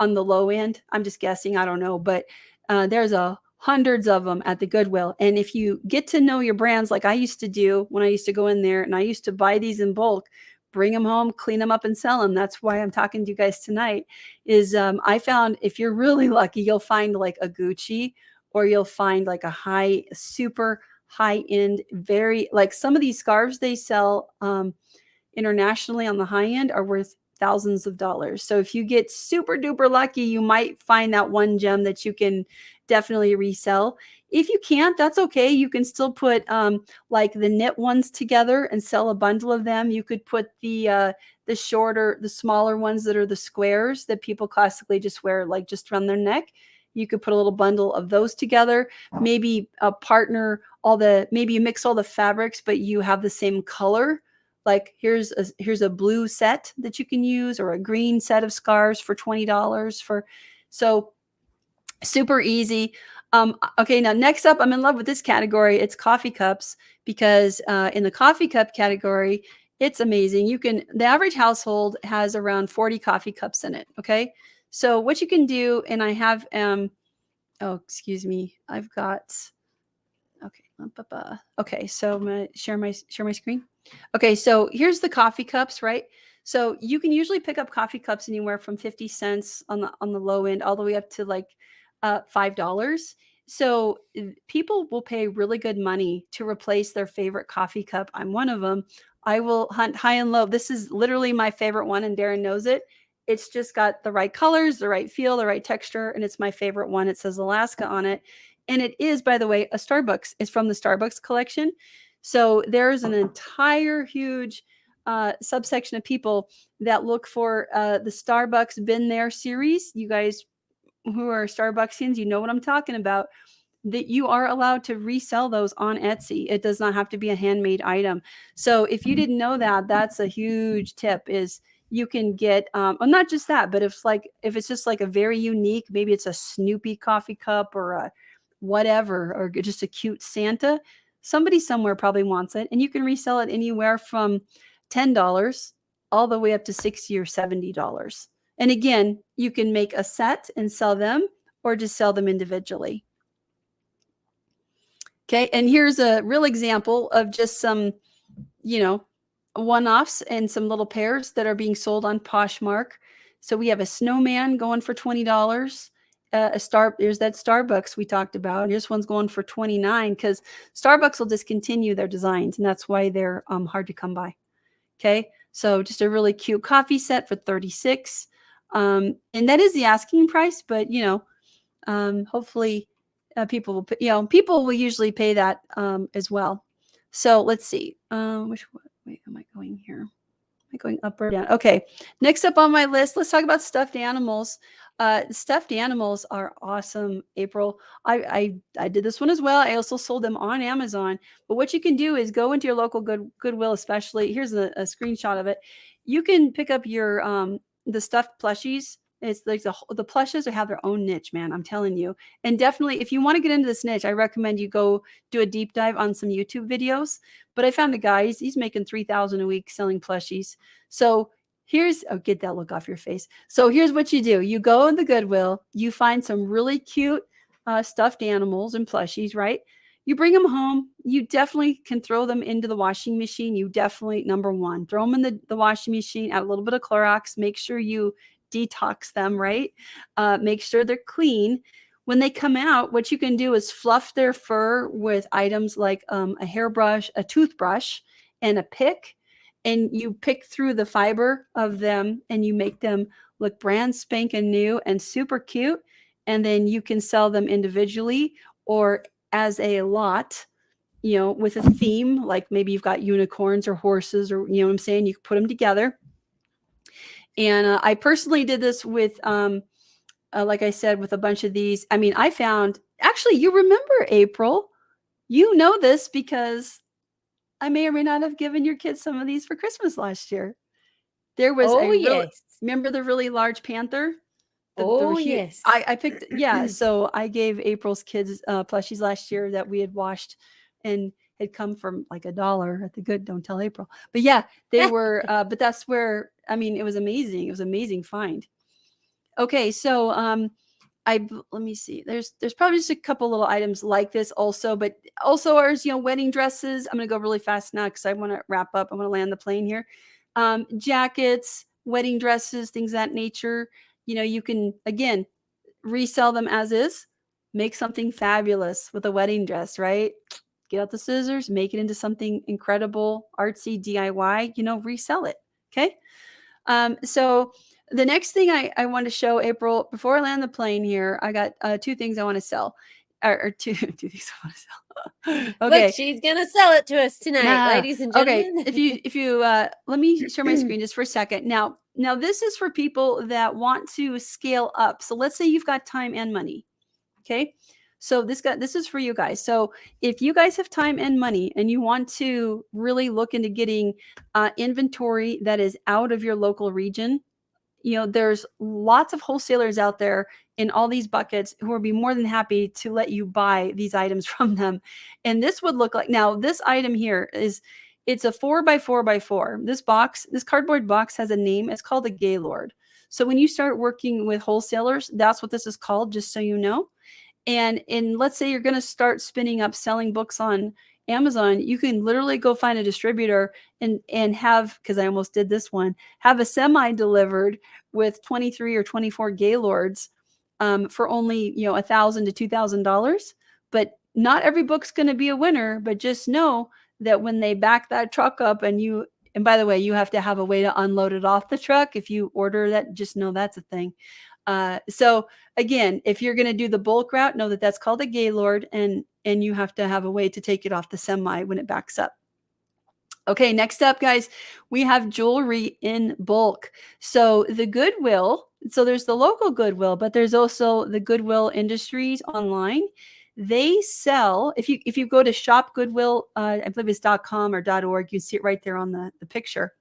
on the low end. I'm just guessing. I don't know. But there's hundreds of them at the Goodwill. And if you get to know your brands like I used to do when I used to go in there and I used to buy these in bulk, bring them home, clean them up and sell them. That's why I'm talking to you guys tonight is I found if you're really lucky, you'll find like a Gucci or you'll find like a super high end, very like some of these scarves they sell internationally on the high end are worth thousands of dollars. So if you get super duper lucky, you might find that one gem that you can definitely resell. If you can't, that's okay. You can still put like the knit ones together and sell a bundle of them. You could put the smaller ones that are the squares that people classically just wear like just around their neck. You could put a little bundle of those together. Maybe maybe you mix all the fabrics, but you have the same color. Like here's a blue set that you can use or a green set of scarves for $20 so super easy. Okay, now next up, I'm in love with this category. It's coffee cups because in the coffee cup category, it's amazing. The average household has around 40 coffee cups in it. Okay, so what you can do, and I have oh, excuse me, I've got okay, so I'm gonna share my screen. Okay, so here's the coffee cups, right? So you can usually pick up coffee cups anywhere from 50 cents on the low end all the way up to like $5. So people will pay really good money to replace their favorite coffee cup. I'm one of them. I will hunt high and low. This is literally my favorite one, and Darren knows it. It's just got the right colors, the right feel, the right texture, and it's my favorite one. It says Alaska on it. And it is, by the way, a Starbucks. It's from the Starbucks collection. So there's an entire huge subsection of people that look for the Starbucks Been There series. You guys who are Starbucksians, you know what I'm talking about. That you are allowed to resell those on Etsy. It does not have to be a handmade item. So if you didn't know that, that's a huge tip is you can get well, not just that, but if it's just like a very unique, maybe it's a Snoopy coffee cup or a whatever, or just a cute Santa, somebody somewhere probably wants it, and you can resell it anywhere from $10 all the way up to $60 or $70. And again, you can make a set and sell them or just sell them individually. Okay, and here's a real example of just some, one-offs and some little pairs that are being sold on Poshmark. So we have a snowman going for $20. There's that Starbucks we talked about. Here's one's going for $29 because Starbucks will discontinue their designs, and that's why they're hard to come by. Okay, so just a really cute coffee set for $36, and that is the asking price. But hopefully, people will people will usually pay that as well. So let's see. Wait, am I going here? Am I going up or down? Okay. Next up on my list, let's talk about stuffed animals. Stuffed animals are awesome, April. I did this one as well. I also sold them on Amazon. But what you can do is go into your local Goodwill, especially. Here's a screenshot of it. You can pick up your the stuffed plushies. It's like the plushes have their own niche, man. I'm telling you. And definitely, if you want to get into this niche, I recommend you go do a deep dive on some YouTube videos. But I found a guy, he's making $3,000 a week selling plushies. So get that look off your face. So here's what you do. You go in the Goodwill, you find some really cute stuffed animals and plushies, right? You bring them home. You definitely can throw them into the washing machine. You definitely, number one, throw them in the washing machine, add a little bit of Clorox, make sure you detox them, right? Make sure they're clean. When they come out, what you can do is fluff their fur with items like a hairbrush, a toothbrush, and a pick. And you pick through the fiber of them and you make them look brand spanking new and super cute. And then you can sell them individually or as a lot, with a theme, like maybe you've got unicorns or horses or, you know what I'm saying? You can put them together. And I personally did this with, like I said, with a bunch of these. I mean, I found, actually, you remember, April, you know this because I may or may not have given your kids some of these for Christmas last year. There was remember the really large panther? Yes. I picked, so I gave April's kids plushies last year that we had washed and had come from like $1 at the Good. Don't tell April. But yeah, they were, but that's where, I mean, it was amazing. It was an amazing find. Okay, so let me see. There's probably just a couple little items like this also, but also ours, wedding dresses. I'm gonna go really fast now because I want to wrap up. I want to land the plane here. Jackets, wedding dresses, things of that nature. You can again resell them as is. Make something fabulous with a wedding dress, right? Get out the scissors, make it into something incredible, artsy, DIY. Resell it. Okay. So the next thing I want to show, April, before I land the plane here, I got 2 things I want to sell, or two things I want to sell. Okay, look, she's gonna sell it to us tonight, ladies and gentlemen. Okay, if you let me share my screen just for a second. Now this is for people that want to scale up. So let's say you've got time and money. Okay. So this is for you guys. So if you guys have time and money and you want to really look into getting inventory that is out of your local region, there's lots of wholesalers out there in all these buckets who will be more than happy to let you buy these items from them. And this would look like, now this item here it's a 4x4x4. This cardboard box has a name. It's called a Gaylord. So when you start working with wholesalers, that's what this is called, just so you know. And let's say you're going to start spinning up selling books on Amazon, you can literally go find a distributor and have, because I almost did this one, have a semi delivered with 23 or 24 Gaylords for only $1,000 to $2,000. But not every book's going to be a winner. But just know that when they back that truck up and by the way, you have to have a way to unload it off the truck. If you order that, just know that's a thing. So again, if you're going to do the bulk route, know that that's called a Gaylord, and you have to have a way to take it off the semi when it backs up. Okay, next up, guys, we have jewelry in bulk. So the Goodwill, so there's the local Goodwill, but there's also the Goodwill Industries online. They sell, if you go to shop Goodwill, I believe it's .com or .org, you see it right there on the picture.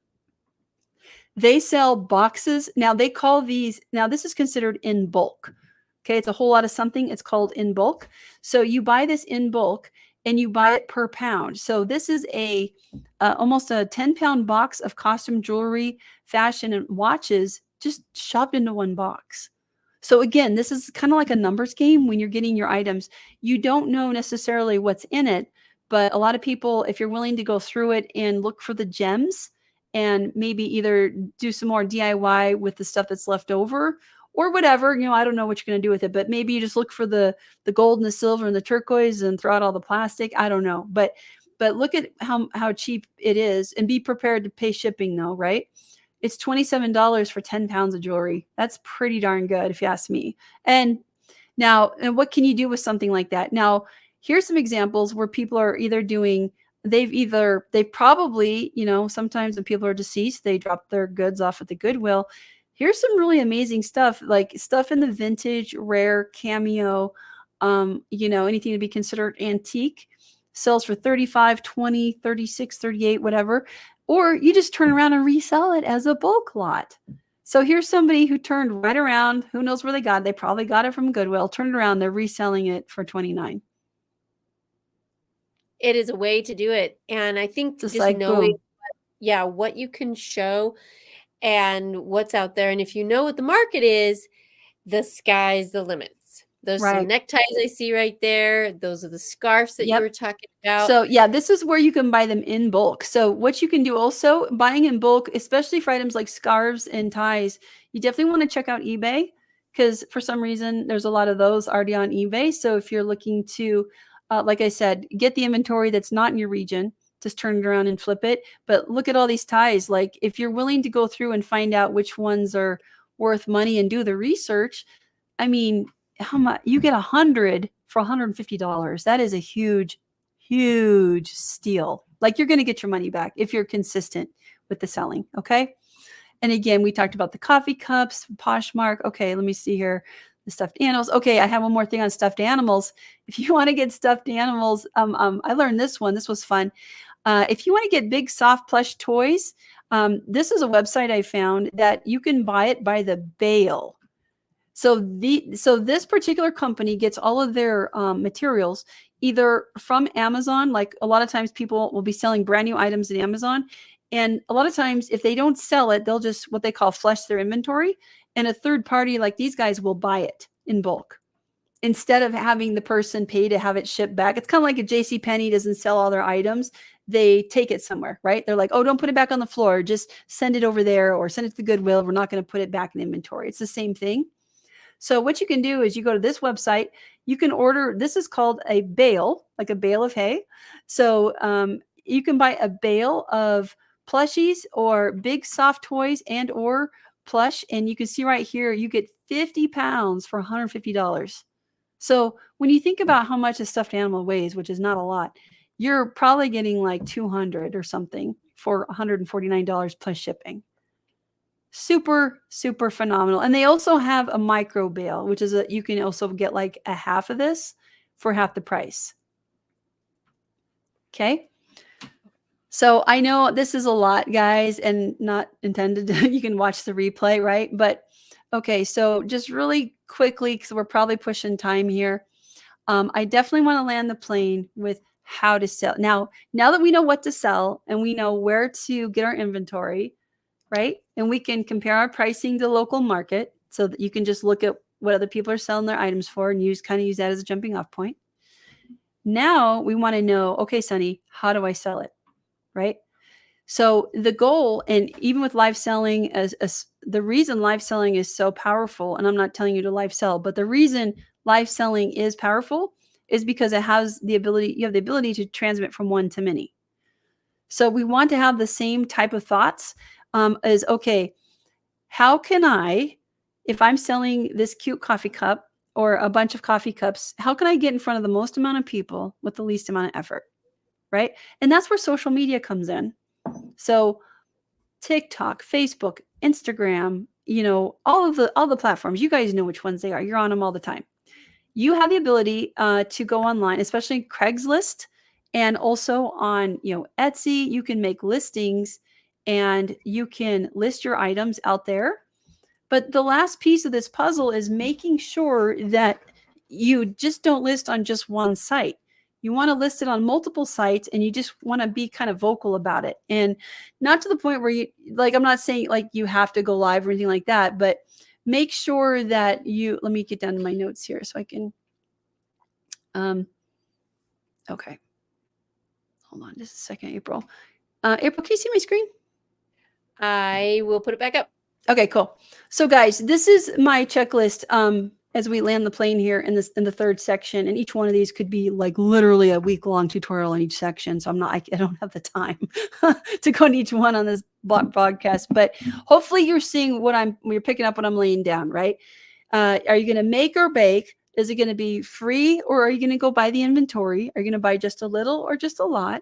They sell boxes. Now they call these, now this is considered in bulk. Okay, it's a whole lot of something. It's called in bulk. So you buy this in bulk and you buy it per pound. So this is a almost a 10-pound box of costume jewelry, fashion, and watches just shoved into one box. So again, this is kind of like a numbers game when you're getting your items. You don't know necessarily what's in it, but a lot of people, if you're willing to go through it and look for the gems and maybe either do some more DIY with the stuff that's left over or whatever, I don't know what you're going to do with it, but maybe you just look for the gold and the silver and the turquoise and throw out all the plastic. I don't know, but look at how cheap it is and be prepared to pay shipping though, right? It's $27 for 10 pounds of jewelry. That's pretty darn good if you ask me. And what can you do with something like that? Now, here's some examples where people are either doing, they've probably, sometimes when people are deceased, they drop their goods off at the Goodwill. Here's some really amazing stuff, like stuff in the vintage, rare, cameo, anything to be considered antique, sells for 35, 20, 36, 38, whatever. Or you just turn around and resell it as a bulk lot. So here's somebody who turned right around. Who knows where they got it? They probably got it from Goodwill. Turned around, they're reselling it for $29. It is a way to do it. And I think Just just like knowing, boom. what you can show and what's out there. And if you know what the market is, the sky's the limits. Those some Right. neckties I see right there. Those are the scarves that you were talking about. So yeah, this is where you can buy them in bulk. So what you can do also, buying in bulk, especially for items like scarves and ties, you definitely want to check out eBay because for some reason there's a lot of those already on eBay. So if you're looking to, like I said, get the inventory that's not in your region, just turn it around and flip it. But look at all these ties. Like if you're willing to go through and find out which ones are worth money and do the research, I mean, how much you get 100 for $150. That is a huge steal. Like you're going to get your money back if you're consistent with the selling. Okay. And again, we talked about the coffee cups, Poshmark. Okay. Let me see here. The stuffed animals. Okay. I have one more thing on stuffed animals. If you want to get stuffed animals, I learned this one. This was fun. If you want to get big, soft plush toys, this is a website I found that you can buy it by the bale. So this particular company gets all of their materials either from Amazon. Like a lot of times people will be selling brand new items in Amazon. And a lot of times if they don't sell it, they'll just what they call flush their inventory. And a third party like these guys will buy it in bulk instead of having the person pay to have it shipped back. It's kind of like a JCPenney doesn't sell all their items. They take it somewhere, right? They're like, oh, don't put it back on the floor. Just send it over there or send it to the Goodwill. We're not going to put it back in inventory. It's the same thing. So what you can do is you go to this website, you can order, this is called a bale, like a bale of hay. So you can buy a bale of plushies or big soft toys and or plush. And you can see right here, you get 50 pounds for $150. So when you think about how much a stuffed animal weighs, which is not a lot, you're probably getting like 200 or something for $149 plus shipping. Super, super phenomenal. And they also have a micro bale, which is you can also get like a half of this for half the price. Okay. So I know this is a lot, guys, and not intended to, you can watch the replay, right? But okay, so just really quickly, because we're probably pushing time here. I definitely want to land the plane with how to sell. Now that we know what to sell and we know where to get our inventory, right? And we can compare our pricing to the local market so that you can just look at what other people are selling their items for and use that as a jumping off point. Now we want to know, okay, Sunny, how do I sell it? Right? So the goal, and even with live selling, the reason live selling is so powerful, and I'm not telling you to live sell, but the reason live selling is powerful is because you have the ability to transmit from one to many. So we want to have the same type of thoughts as, okay, how can I, if I'm selling this cute coffee cup or a bunch of coffee cups, how can I get in front of the most amount of people with the least amount of effort, right? And that's where social media comes in. So TikTok, Facebook, Instagram, all the platforms, you guys know which ones they are. You're on them all the time. You have the ability to go online, especially Craigslist, and also on Etsy. You can make listings and you can list your items out there. But the last piece of this puzzle is making sure that you just don't list on just one site. You want to list it on multiple sites, and you just want to be kind of vocal about it. And not to the point where you, like, I'm not saying like you have to go live or anything like that, but make sure that you, let me get down to my notes here so I can, okay. Hold on just a second, April. April, can you see my screen? I will put it back up. Okay, cool. So guys, this is my checklist as we land the plane here in the third section, and each one of these could be like literally a week-long tutorial in each section. So I don't have the time to go into each one on this podcast, but hopefully you're seeing you're picking up what I'm laying down, right? Are you going to make or bake? Is it going to be free, or are you going to go buy the inventory? Are you going to buy just a little or just a lot?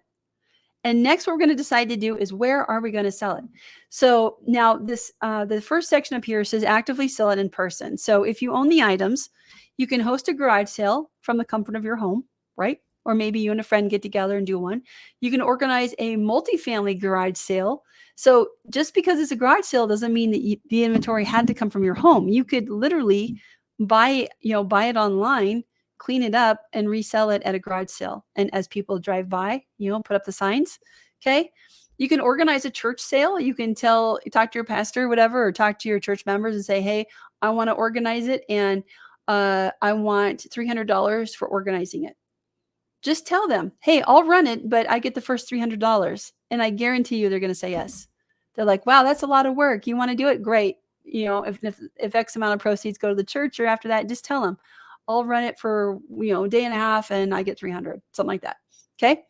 And next, what we're going to decide to do is, where are we going to sell it? So now this, the first section up here says actively sell it in person. So if you own the items, you can host a garage sale from the comfort of your home, right? Or maybe you and a friend get together and do one. You can organize a multifamily garage sale. So just because it's a garage sale doesn't mean that the inventory had to come from your home. You could literally buy it online, clean it up, and resell it at a garage sale. And as people drive by, put up the signs. Okay. You can organize a church sale. You can talk to your pastor, whatever, or talk to your church members and say, hey, I want to organize it, and I want $300 for organizing it. Just tell them, hey, I'll run it, but I get the first $300. And I guarantee you they're going to say yes. They're like, wow, that's a lot of work. You want to do it? Great. If X amount of proceeds go to the church, or after that, just tell them, I'll run it for, a day and a half and I get 300, something like that. Okay.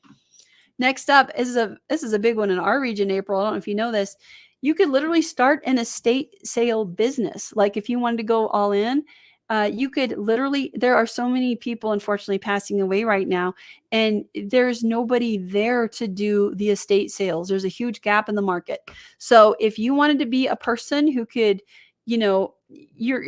Next up, this is a big one in our region, April. I don't know if you know this. You could literally start an estate sale business. Like if you wanted to go all in, you could literally, there are so many people unfortunately passing away right now, and there's nobody there to do the estate sales. There's a huge gap in the market. So if you wanted to be a person who could, you're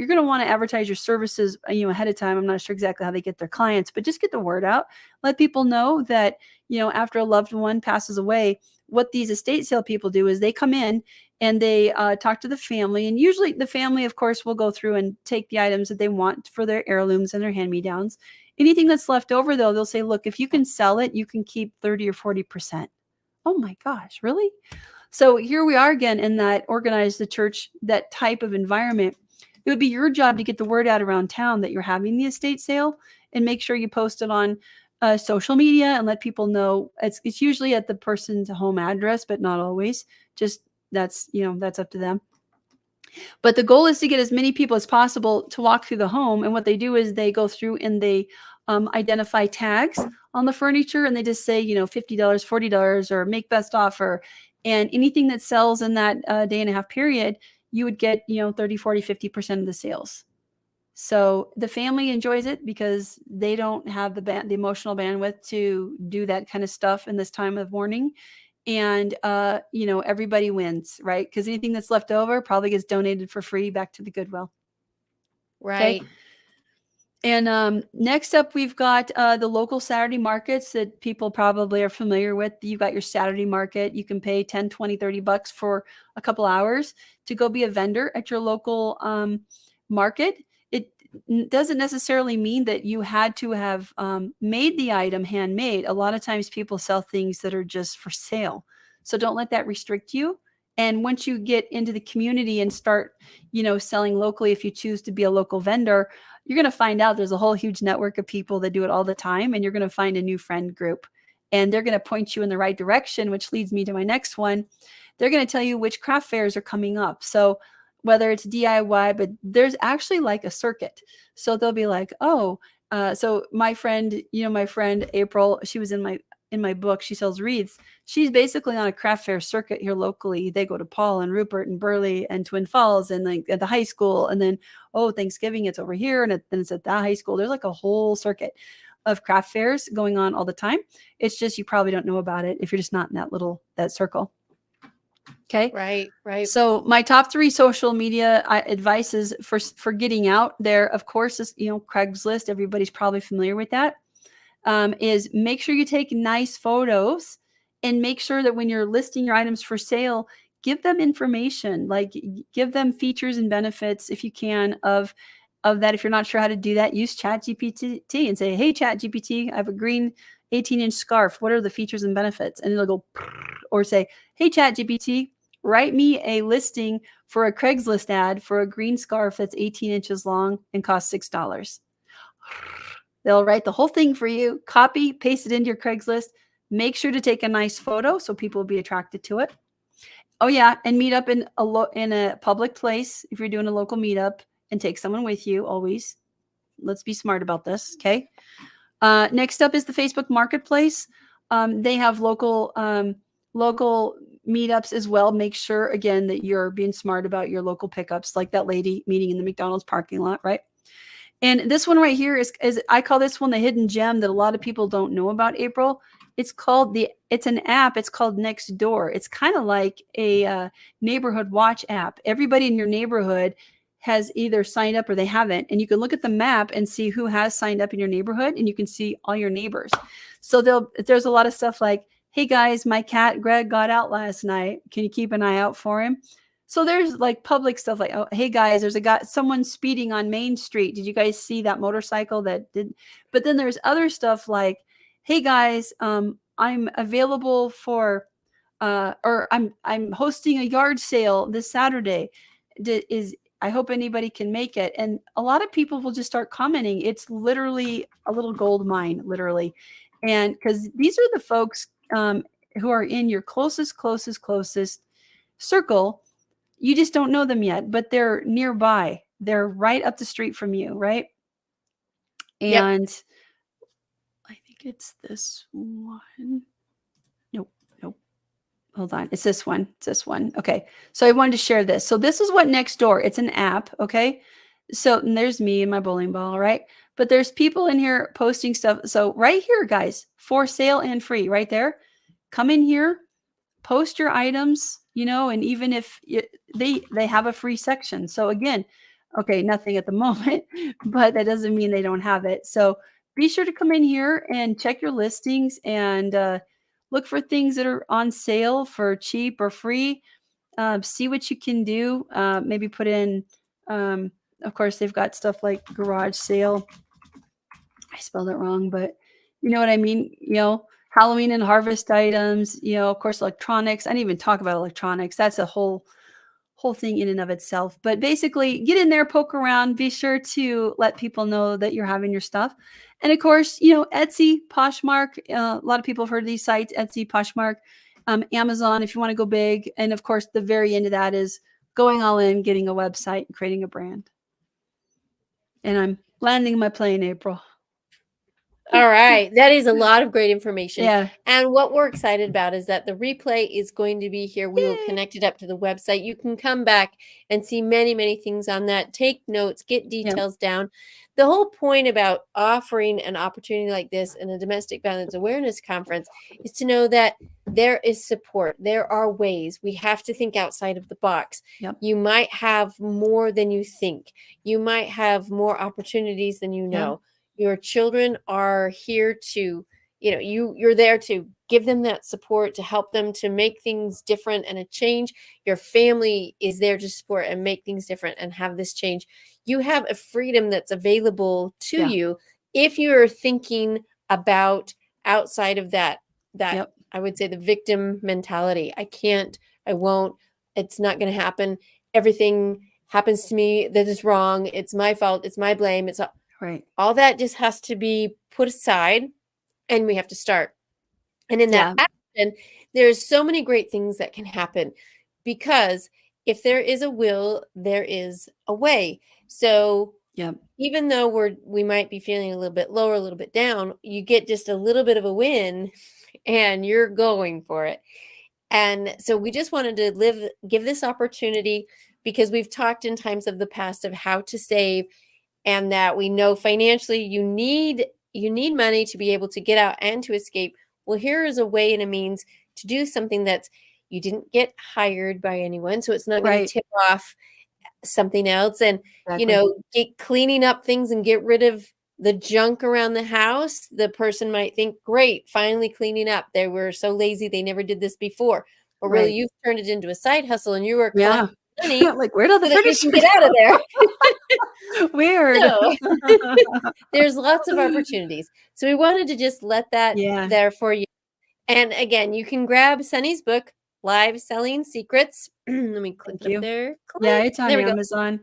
going to want to advertise your services, ahead of time. I'm not sure exactly how they get their clients, but just get the word out. Let people know that, after a loved one passes away, what these estate sale people do is they come in and they talk to the family. And usually the family, of course, will go through and take the items that they want for their heirlooms and their hand-me-downs. Anything that's left over, though, they'll say, look, if you can sell it, you can keep 30 or 40%. Oh my gosh, really? So here we are again in that organize the church, that type of environment. It would be your job to get the word out around town that you're having the estate sale, and make sure you post it on social media and let people know. It's usually at the person's home address, but not always. Just that's up to them. But the goal is to get as many people as possible to walk through the home. And what they do is they go through and they identify tags on the furniture, and they just say, $50, $40, or make best offer. And anything that sells in that day and a half period, you would get, 30, 40, 50% of the sales. So the family enjoys it because they don't have the emotional bandwidth to do that kind of stuff in this time of mourning. And, everybody wins, right? Because anything that's left over probably gets donated for free back to the Goodwill. Right. Okay? And next up, we've got the local Saturday markets that people probably are familiar with. You've got your Saturday market. You can pay 10, 20, 30 bucks for a couple hours to go be a vendor at your local market. It doesn't necessarily mean that you had to have made the item handmade. A lot of times people sell things that are just for sale. So don't let that restrict you. And once you get into the community and start, selling locally, if you choose to be a local vendor, you're going to find out there's a whole huge network of people that do it all the time. And you're going to find a new friend group, and they're going to point you in the right direction, which leads me to my next one. They're going to tell you which craft fairs are coming up. So whether it's DIY, but there's actually like a circuit. So they'll be like, oh, so my friend, April, she was in my book. She sells wreaths. She's basically on a craft fair circuit here locally. They go to Paul and Rupert and Burley and Twin Falls and like at the high school. And then, Thanksgiving, it's over here. And then it's at that high school. There's like a whole circuit of craft fairs going on all the time. It's just, you probably don't know about it if you're just not in that circle. Okay. Right. So my top 3 social media advices for getting out there, of course, is, Craigslist. Everybody's probably familiar with that. Is make sure you take nice photos, and make sure that when you're listing your items for sale, give them information, like give them features and benefits if you can of that. If you're not sure how to do that, use ChatGPT and say, hey, ChatGPT, I have a green 18-inch scarf. What are the features and benefits? And it'll go, or say, hey, ChatGPT, write me a listing for a Craigslist ad for a green scarf that's 18 inches long and costs $6. They'll write the whole thing for you, copy, paste it into your Craigslist. Make sure to take a nice photo so people will be attracted to it. Oh yeah, and meet up in a public place if you're doing a local meetup, and take someone with you always. Let's be smart about this, okay? Next up is the Facebook Marketplace. They have local meetups as well. Make sure, again, that you're being smart about your local pickups, like that lady meeting in the McDonald's parking lot, right? And this one right here is I call this one the hidden gem that a lot of people don't know about, April. It's an app. It's called Nextdoor. It's kind of like a neighborhood watch app. Everybody in your neighborhood has either signed up or they haven't. And you can look at the map and see who has signed up in your neighborhood, and you can see all your neighbors. So there's a lot of stuff like, hey guys, my cat Greg got out last night. Can you keep an eye out for him? So there's like public stuff like, oh, hey guys, there's someone speeding on Main Street. Did you guys see that motorcycle that did? But then there's other stuff like, hey guys, I'm available for, or I'm hosting a yard sale this Saturday. I hope anybody can make it. And a lot of people will just start commenting. It's literally a little gold mine, literally. And because these are the folks who are in your closest circle. You just don't know them yet, but they're nearby. They're right up the street from you, right? And yep. I think it's this one. Nope. Hold on. It's this one. Okay. So I wanted to share this. So this is what Nextdoor. It's an app. Okay. So and there's me and my bowling ball, right? But there's people in here posting stuff. So right here, guys, for sale and free, right there. Come in here, post your items, and even if they have a free section. So again, okay, nothing at the moment, but that doesn't mean they don't have it. So be sure to come in here and check your listings and look for things that are on sale for cheap or free. See what you can do. Maybe put in, of course, they've got stuff like garage sale. I spelled it wrong, but you know what I mean? Halloween and harvest items, of course, electronics. I didn't even talk about electronics. That's a whole thing in and of itself. But basically, get in there, poke around. Be sure to let people know that you're having your stuff. And of course, Etsy, Poshmark. A lot of people have heard of these sites, Etsy, Poshmark, Amazon, if you want to go big. And of course, the very end of that is going all in, getting a website, and creating a brand. And I'm landing my plane, April. All right. That is a lot of great information. Yeah. And what we're excited about is that the replay is going to be here. We will connect it up to the website. You can come back and see many, many things on that. Take notes, get details down. The whole point about offering an opportunity like this in a domestic violence awareness conference is to know that there is support. There are ways. We have to think outside of the box. Yep. You might have more than you think. You might have more opportunities than you know. Your children are here to, you're there to give them that support, to help them to make things different and a change. Your family is there to support and make things different and have this change. You have a freedom that's available to you if you're thinking about outside of that, I would say the victim mentality. I can't, I won't, it's not going to happen. Everything happens to me that is wrong. It's my fault. It's my blame. It's right. All that just has to be put aside, and we have to start. And in that action, there's so many great things that can happen, because if there is a will, there is a way. So even though we might be feeling a little bit lower, a little bit down, you get just a little bit of a win and you're going for it. And so we just wanted to give this opportunity, because we've talked in times of the past of how to save, and that we know financially you need money to be able to get out and to escape. Well, here is a way and a means to do something that you didn't get hired by anyone, so it's not going to tip off something else. And get cleaning up things and get rid of the junk around the house. The person might think, great, finally cleaning up. They were so lazy, they never did this before. But really, you've turned it into a side hustle, and you were collecting money like, where did the so that you can get out of there. Weird. So there's lots of opportunities. So we wanted to just let that Yeah. there for you. And again, you can grab Sunny's book, Live Selling Secrets. Let me click Thank it up you. there. Yeah, Click. it's on There we go. Amazon.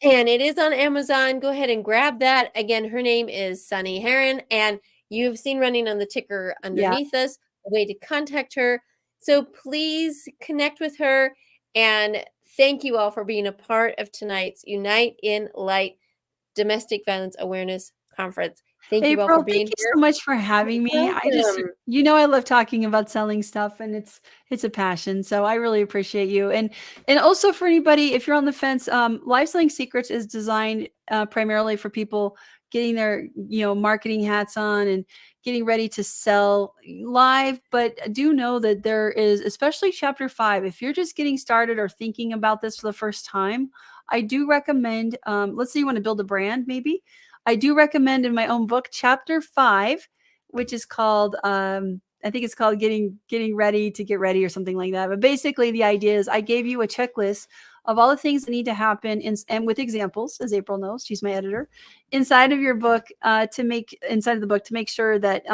And it is on Amazon. Go ahead and grab that. Again, her name is Sunny Heron, and you've seen running on the ticker Yeah. underneath us a way to contact her. So please connect with her. And thank you all for being a part of tonight's Unite in Light Domestic Violence Awareness Conference. Thank you all for April, thank being you here. so much for having me. I just, Welcome. I love talking about selling stuff, and it's a passion. So I really appreciate you. And also for anybody, if you're on the fence, Live Selling Secrets is designed primarily for people getting their, marketing hats on and getting ready to sell live. But do know that there is, especially chapter 5, if you're just getting started or thinking about this for the first time, I do recommend, let's say you want to build a brand, maybe. I do recommend in my own book, chapter 5, which is called, I think it's called getting ready to get ready or something like that. But basically the idea is I gave you a checklist of all the things that need to happen and with examples, as April knows, she's my editor, inside of your book inside of the book to make sure that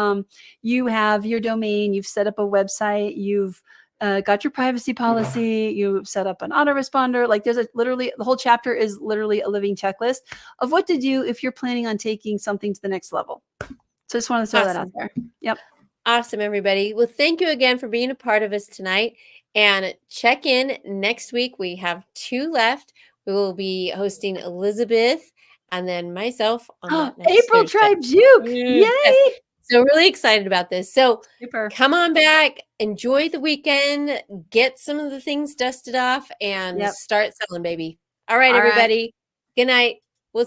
you have your domain, you've set up a website, you've got your privacy policy, you've set up an autoresponder. Like there's literally the whole chapter is literally a living checklist of what to do if you're planning on taking something to the next level. So I just want to throw that out Awesome. there. Yep. Awesome, everybody. Well, thank you again for being a part of us tonight. And check in next week. We have 2 left. We will be hosting Elizabeth and then myself on that next April Thursday. Tribe Juke. Yes. Yay. So really excited about this. So Super. come on back, enjoy the weekend, get some of the things dusted off, and Yep. start selling, baby. All right, All right. everybody. Good night.